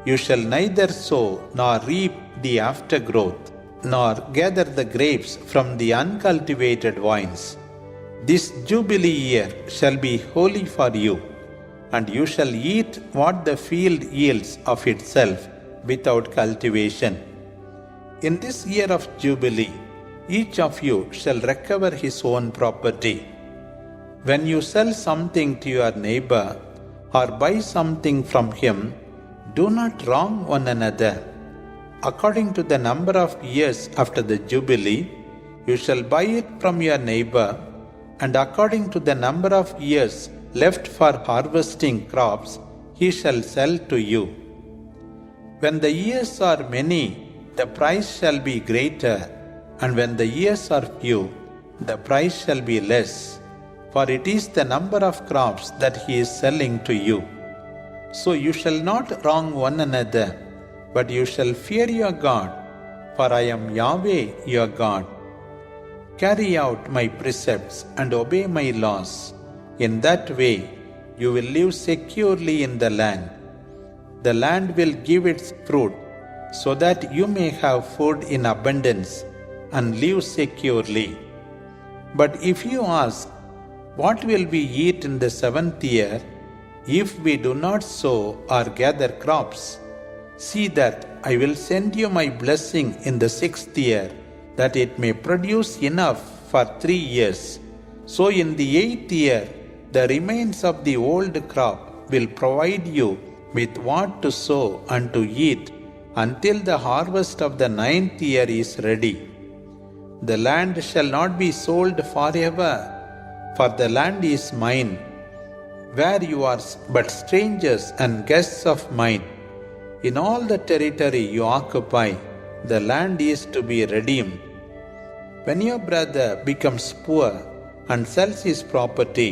you shall neither sow nor reap the aftergrowth, nor gather the grapes from the uncultivated vines. This jubilee year shall be holy for you, and you shall eat what the field yields of itself without cultivation. In this year of jubilee, each of you shall recover his own property. When you sell something to your neighbor or buy something from him, do not wrong one another. According to the number of years after the jubilee, you shall buy it from your neighbor, and according to the number of years left for harvesting crops, he shall sell to you. When the years are many, the price shall be greater, and when the years are few, the price shall be less, for it is the number of crops that he is selling to you. So you shall not wrong one another, but you shall fear your God, for I am Yahweh your God. Carry out my precepts and obey my laws. In that way you will live securely in the land. The land will give its fruit, so that you may have food in abundance and live securely. But if you ask, what will we eat in the 7th year, if we do not sow or gather crops? See that I will send you my blessing in the 6th year, that it may produce enough for 3 years. So in the 8th year, the remains of the old crop will provide you with what to sow and to eat, until the harvest of the 9th year is ready. The land shall not be sold forever, for the land is mine, where you are but strangers and guests of mine. In all the territory you occupy, the land is to be redeemed. When your brother becomes poor and sells his property,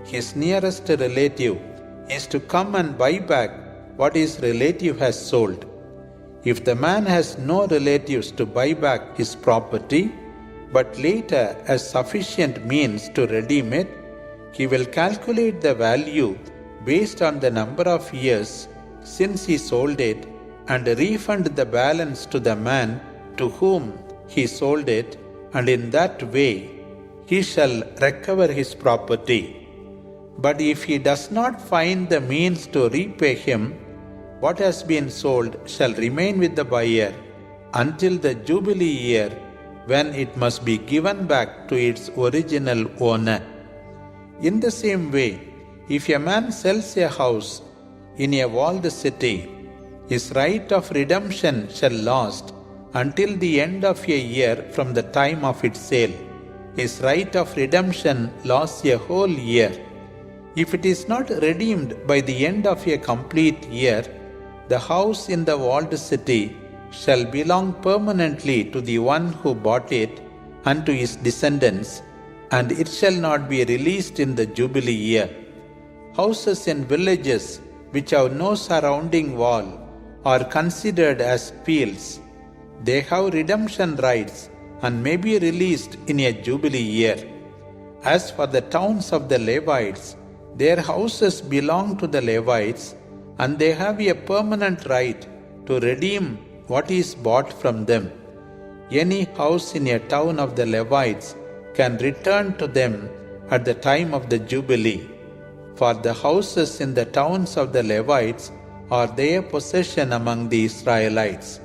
his nearest relative is to come and buy back what his relative has sold. If the man has no relatives to buy back his property, but later has sufficient means to redeem it, he will calculate the value based on the number of years since he sold it, and refund the balance to the man to whom he sold it, and in that way he shall recover his property. But if he does not find the means to repay him, what has been sold shall remain with the buyer until the jubilee year, when it must be given back to its original owner. In the same way, if a man sells a house in a walled city. His right of redemption shall last until the end of a year from the time of its sale. His right of redemption lasts a whole year. If it is not redeemed by the end of a complete year, the house in the walled city shall belong permanently to the one who bought it and to his descendants, and it shall not be released in the Jubilee year. Houses in villages which have no surrounding wall are considered as fields. They have redemption rights and may be released in a Jubilee year. As for the towns of the Levites, their houses belong to the Levites, and they have a permanent right to redeem what is bought from them. Any house in a town of the Levites can return to them at the time of the Jubilee, for the houses in the towns of the Levites are their possession among the Israelites.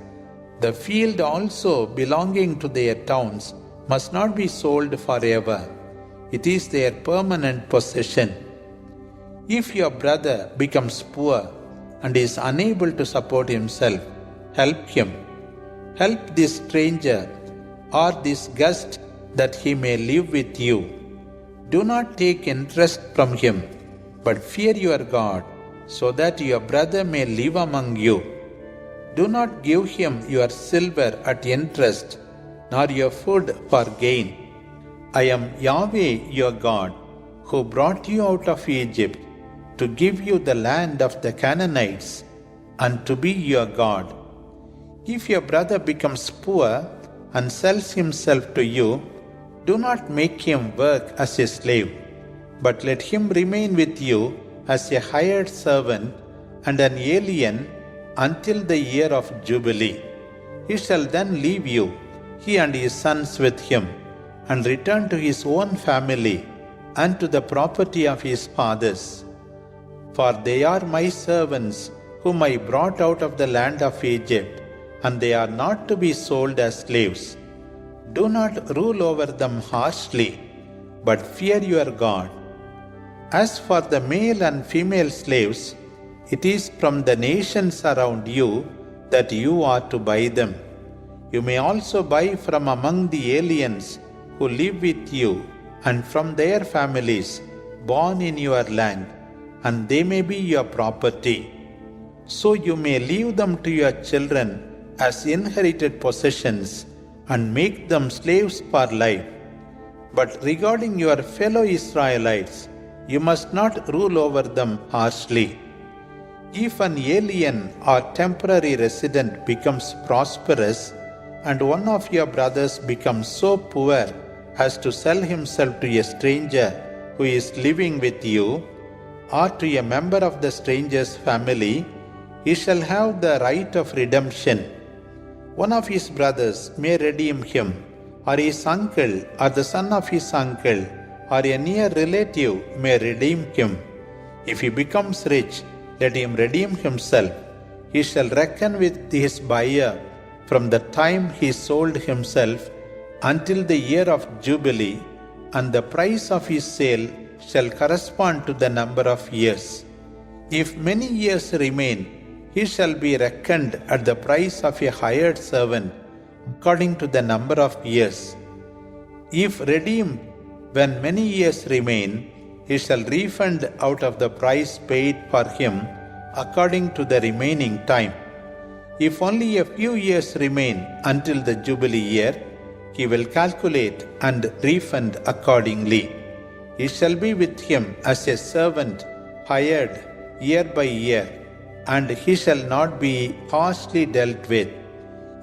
The field also belonging to their towns must not be sold forever. It is their permanent possession. If your brother becomes poor and is unable to support himself, help him. Help this stranger or this guest that he may live with you. Do not take interest from him, but fear your God, so that your brother may live among you. Do not give him your silver at interest, nor your food for gain. I am Yahweh your God, who brought you out of Egypt, to give you the land of the Canaanites, and to be your God. If your brother becomes poor and sells himself to you, do not make him work as a slave, but let him remain with you as a hired servant and an alien until the year of Jubilee. He shall then leave you, he and his sons with him, and return to his own family and to the property of his fathers. For they are my servants whom I brought out of the land of Egypt, and they are not to be sold as slaves. Do not rule over them harshly, but fear your God. As for the male and female slaves, it is from the nations around you that you are to buy them. You may also buy from among the aliens who live with you and from their families born in your land, and they may be your property. So you may leave them to your children as inherited possessions and make them slaves for life. But regarding your fellow Israelites, you must not rule over them harshly. If an alien or temporary resident becomes prosperous, and one of your brothers becomes so poor as to sell himself to a stranger who is living with you, or to a member of the stranger's family, he shall have the right of redemption. One of his brothers may redeem him, or his uncle, or the son of his uncle, or a near relative may redeem him. If he becomes rich, let him redeem himself. He shall reckon with his buyer from the time he sold himself until the year of Jubilee, and the price of his sale shall correspond to the number of years. If many years remain, he shall be reckoned at the price of a hired servant according to the number of years. If redeemed when many years remain, he shall refund out of the price paid for him according to the remaining time. If only a few years remain until the Jubilee year, he will calculate and refund accordingly. He shall be with him as a servant hired year by year, and he shall not be harshly dealt with.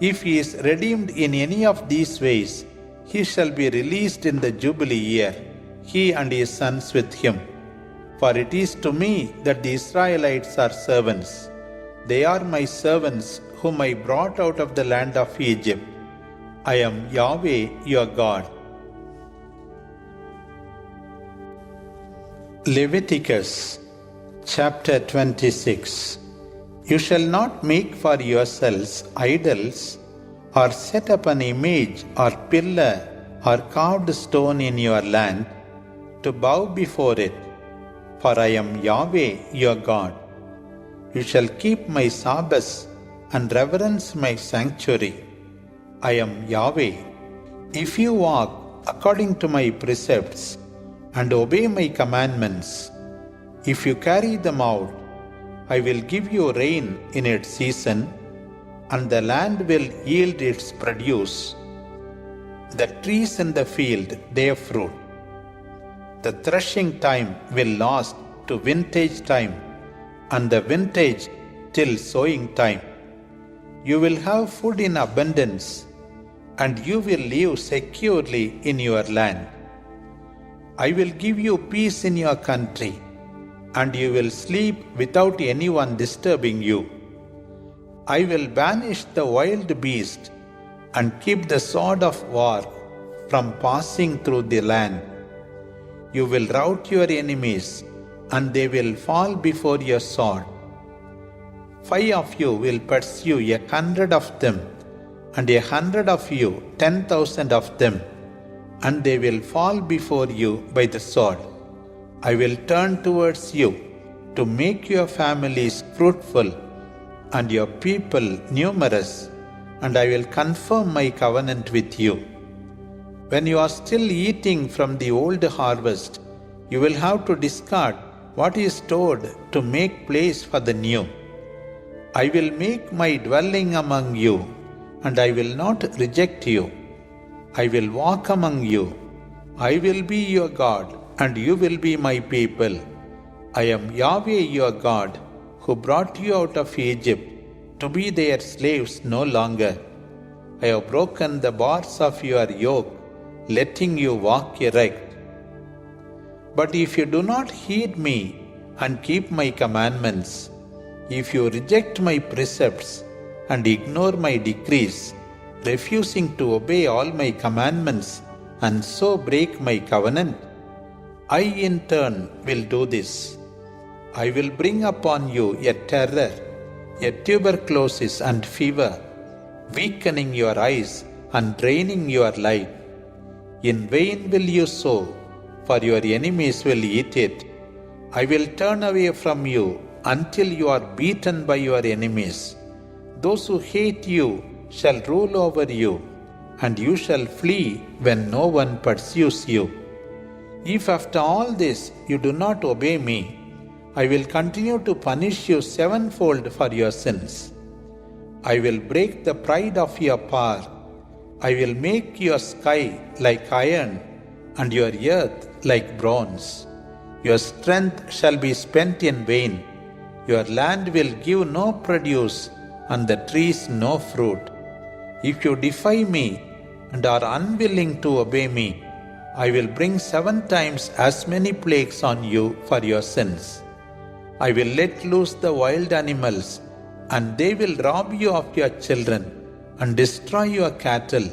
If he is redeemed in any of these ways, he shall be released in the Jubilee year, he and his sons with him. For it is to me that the Israelites are servants. They are my servants whom I brought out of the land of Egypt. I am Yahweh your God. Leviticus chapter 26. You shall not make for yourselves idols, or set up an image or pillar or carved stone in your land, to bow before it, for I am Yahweh your God. You shall keep my Sabbaths and reverence my sanctuary. I am Yahweh. If you walk according to my precepts and obey my commandments, if you carry them out, I will give you rain in its season, and the land will yield its produce. The trees in the field bear fruit. The threshing time will last to vintage time, and the vintage till sowing time. You will have food in abundance, and you will live securely in your land. I will give you peace in your country, and you will sleep without anyone disturbing you. I will banish the wild beast and keep the sword of war from passing through the land. You will rout your enemies, and they will fall before your sword. 5 of you will pursue 100 of them, and 100 of you 10,000 of them, and they will fall before you by the sword. I will turn towards you to make your families fruitful and your people numerous, and I will confirm my covenant with you. When you are still eating from the old harvest, you will have to discard what is stored to make place for the new. I will make my dwelling among you, and I will not reject you. I will walk among you. I will be your God, and you will be my people. I am Yahweh your God, who brought you out of Egypt to be their slaves no longer. I have broken the bars of your yoke, letting you walk erect. But if you do not heed me and keep my commandments, if you reject my precepts and ignore my decrees, refusing to obey all my commandments and so break my covenant, I in turn will do this. I will bring upon you a terror, a tuberculosis and fever, weakening your eyes and draining your light. In vain will you sow, for your enemies will eat it. I will turn away from you until you are beaten by your enemies. Those who hate you shall rule over you, and you shall flee when no one pursues you. If after all this you do not obey me, I will continue to punish you sevenfold for your sins. I will break the pride of your power. I will make your sky like iron and your earth like bronze. Your strength shall be spent in vain. Your land will give no produce, and the trees no fruit. If you defy me and are unwilling to obey me, I will bring 7 times as many plagues on you for your sins. I will let loose the wild animals, and they will rob you of your children and destroy your cattle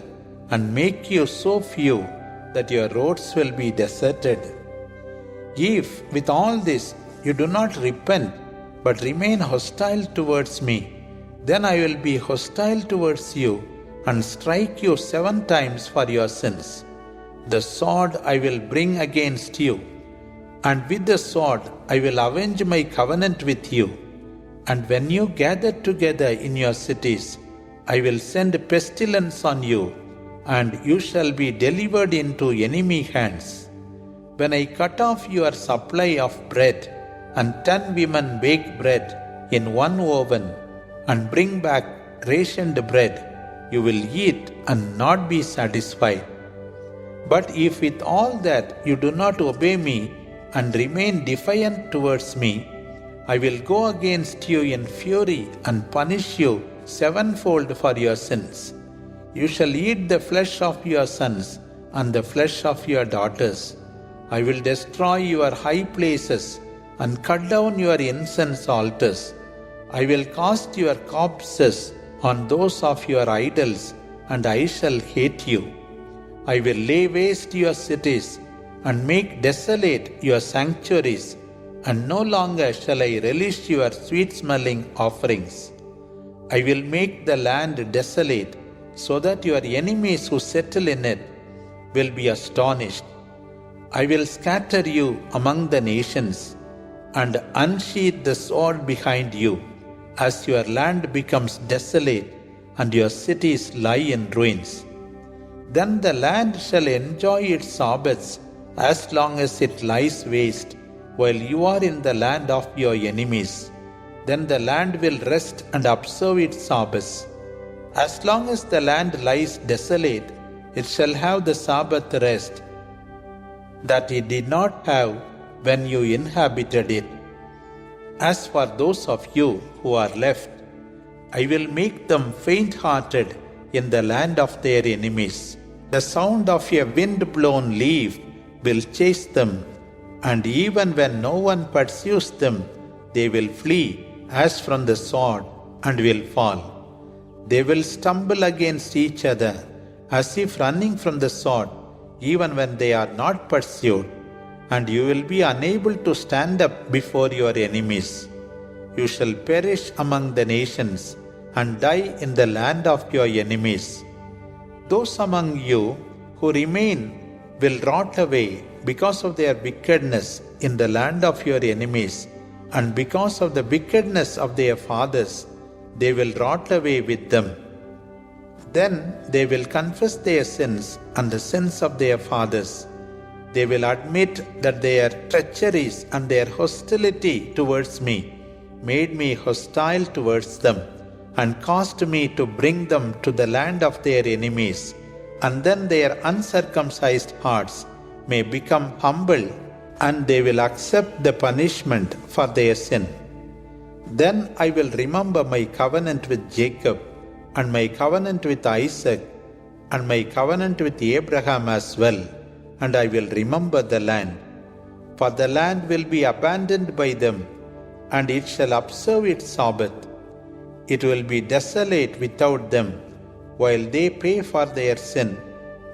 and make you so few that your roads will be deserted. If with all this you do not repent but remain hostile towards me, then I will be hostile towards you and strike you 7 times for your sins. The sword I will bring against you, and with the sword I will avenge my covenant with you. And when you gather together in your cities, I will send pestilence on you, and you shall be delivered into enemy hands. When I cut off your supply of bread, and 10 women bake bread in one oven, and bring back rationed bread, you will eat and not be satisfied. But if with all that you do not obey me and remain defiant towards me, I will go against you in fury and punish you sevenfold for your sins. You shall eat the flesh of your sons and the flesh of your daughters. I will destroy your high places and cut down your incense altars. I will cast your corpses on those of your idols, and I shall hate you. I will lay waste your cities and make desolate your sanctuaries, and no longer shall I relish your sweet-smelling offerings. I will make the land desolate, so that your enemies who settle in it will be astonished. I will scatter you among the nations, and unsheathe the sword behind you, as your land becomes desolate and your cities lie in ruins. Then the land shall enjoy its Sabbaths as long as it lies waste, while you are in the land of your enemies. Then the land will rest and observe its Sabbaths. As long as the land lies desolate, it shall have the Sabbath rest that it did not have when you inhabited it. As for those of you who are left, I will make them faint-hearted in the land of their enemies. The sound of a wind-blown leaf will chase them, and even when no one pursues them, they will flee as from the sword and will fall. They will stumble against each other as if running from the sword, even when they are not pursued, and you will be unable to stand up before your enemies. You shall perish among the nations and die in the land of your enemies. Those among you who remain will rot away because of their wickedness in the land of your enemies, and because of the wickedness of their fathers, they will rot away with them. Then they will confess their sins and the sins of their fathers. They will admit that their treacheries and their hostility towards me made me hostile towards them, and caused me to bring them to the land of their enemies, and then their uncircumcised hearts may become humble, and they will accept the punishment for their sin. Then I will remember my covenant with Jacob, and my covenant with Isaac, and my covenant with Abraham as well, and I will remember the land. For the land will be abandoned by them, and it shall observe its Sabbath. It will be desolate without them, while they pay for their sin,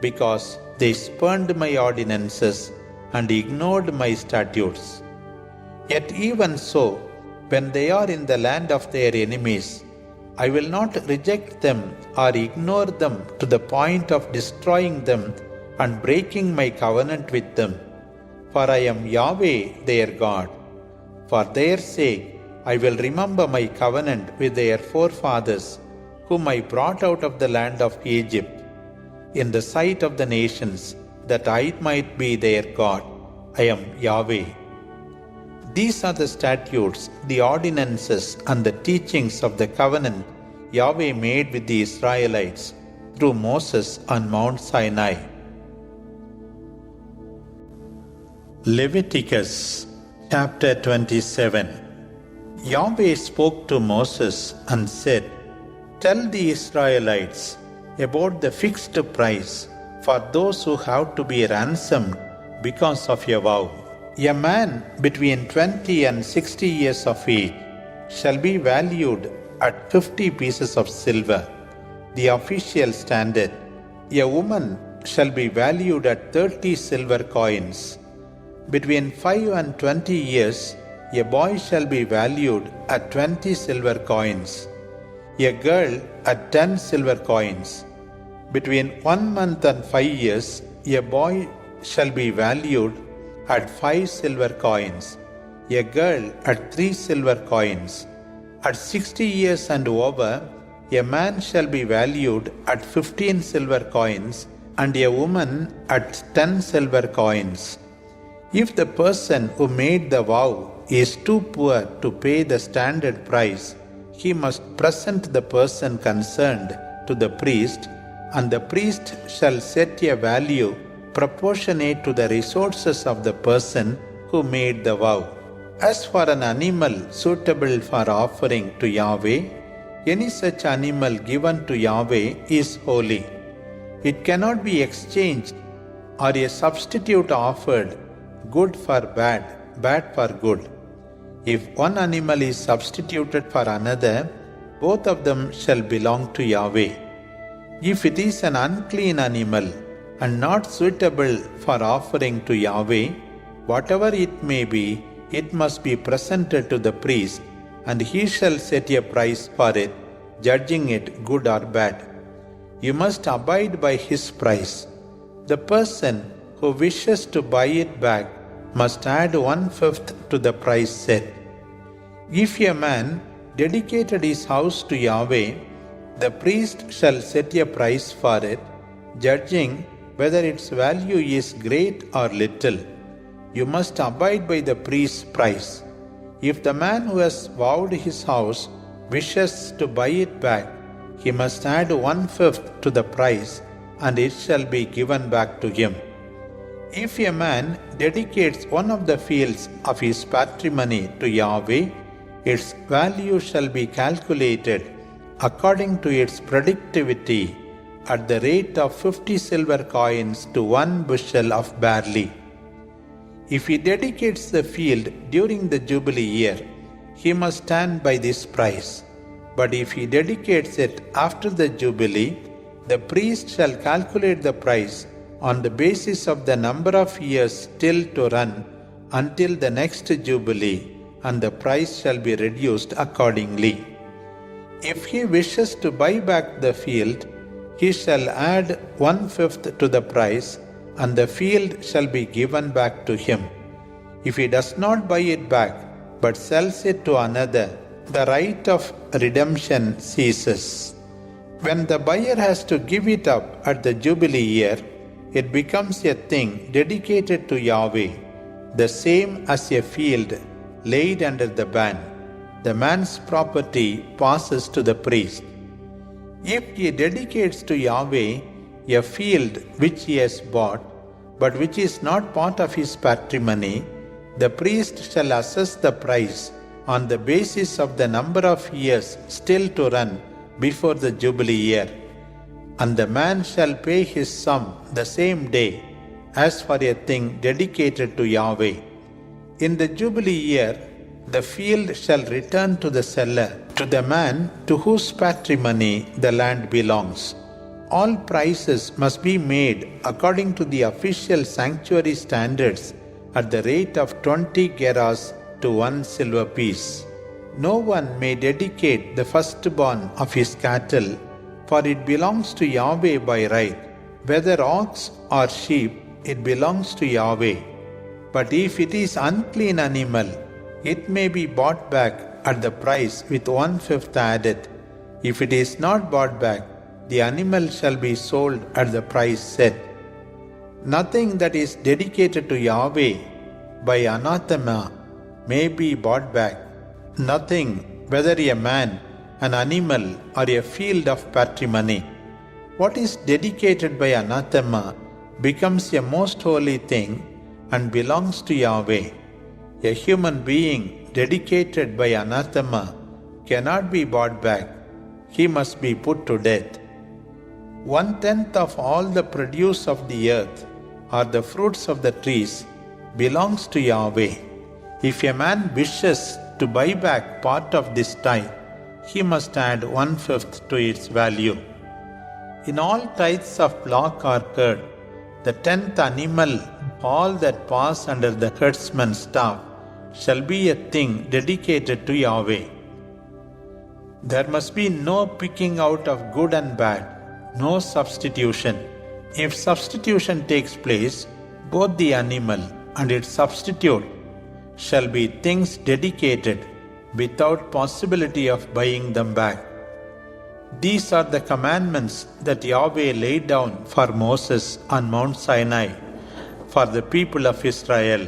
because they spurned my ordinances and ignored my statutes. Yet even so, when they are in the land of their enemies, I will not reject them or ignore them to the point of destroying them and breaking my covenant with them. For I am Yahweh their God. For their sake, I will remember my covenant with their forefathers, whom I brought out of the land of Egypt, in the sight of the nations, that I might be their God. I am Yahweh. These are the statutes, the ordinances, and the teachings of the covenant Yahweh made with the Israelites through Moses on Mount Sinai. Leviticus chapter 27. Yahweh spoke to Moses and said, "Tell the Israelites about the fixed price for those who have to be ransomed because of a vow. A man between 20 and 60 years of age shall be valued at 50 pieces of silver, the official standard. A woman shall be valued at 30 silver coins. Between 5 and 20 years, a boy shall be valued at 20 silver coins, a girl at 10 silver coins. Between 1 month and 5 years, a boy shall be valued at 5 silver coins, a girl at 3 silver coins. At 60 years and over, a man shall be valued at 15 silver coins, and a woman at 10 silver coins. If the person who made the vow is too poor to pay the standard price, he must present the person concerned to the priest, and the priest shall set a value proportionate to the resources of the person who made the vow. As for an animal suitable for offering to Yahweh, any such animal given to Yahweh is holy. It cannot be exchanged or a substitute offered, good for bad, bad for good. If one animal is substituted for another, both of them shall belong to Yahweh. If it is an unclean animal and not suitable for offering to Yahweh, whatever it may be, it must be presented to the priest, and he shall set a price for it, judging it good or bad. You must abide by his price. The person who wishes to buy it back must add 1/5 to the price set. If a man dedicated his house to Yahweh, the priest shall set a price for it, judging whether its value is great or little. You must abide by the priest's price. If the man who has vowed his house wishes to buy it back, he must add 1/5 to the price, and it shall be given back to him. If a man dedicates one of the fields of his patrimony to Yahweh, its value shall be calculated according to its productivity at the rate of 50 silver coins to 1 bushel of barley. If he dedicates the field during the Jubilee year, he must stand by this price. But if he dedicates it after the Jubilee, the priest shall calculate the price on the basis of the number of years still to run until the next Jubilee, and the price shall be reduced accordingly. If he wishes to buy back the field, he shall add 1/5 to the price, and the field shall be given back to him. If he does not buy it back, but sells it to another, the right of redemption ceases. When the buyer has to give it up at the Jubilee year, it becomes a thing dedicated to Yahweh, the same as a field laid under the ban. The man's property passes to the priest. If he dedicates to Yahweh a field which he has bought, but which is not part of his patrimony, the priest shall assess the price on the basis of the number of years still to run before the Jubilee year, and the man shall pay his sum the same day as for a thing dedicated to Yahweh. In the Jubilee year, the field shall return to the seller, to the man to whose patrimony the land belongs. All prices must be made according to the official sanctuary standards at the rate of 20 gerahs to 1 silver piece. No one may dedicate the firstborn of his cattle, for it belongs to Yahweh by right. Whether ox or sheep, it belongs to Yahweh. But if it is unclean animal, it may be bought back at the price with 1/5 added. If it is not bought back, the animal shall be sold at the price set. Nothing that is dedicated to Yahweh by anathema may be bought back. Nothing, whether a man, an animal, or a field of patrimony. What is dedicated by anathema becomes a most holy thing and belongs to Yahweh. A human being dedicated by anathema cannot be bought back. He must be put to death. 1/10 of all the produce of the earth, or the fruits of the trees, belongs to Yahweh. If a man wishes to buy back part of this tithe, he must add 1/5 to its value. In all tithes of flock or herd, the 10th animal, all that pass under the herdsman's staff, shall be a thing dedicated to Yahweh. There must be no picking out of good and bad, no substitution. If substitution takes place, both the animal and its substitute shall be things dedicated without possibility of buying them back. These are the commandments that Yahweh laid down for Moses on Mount Sinai for the people of Israel.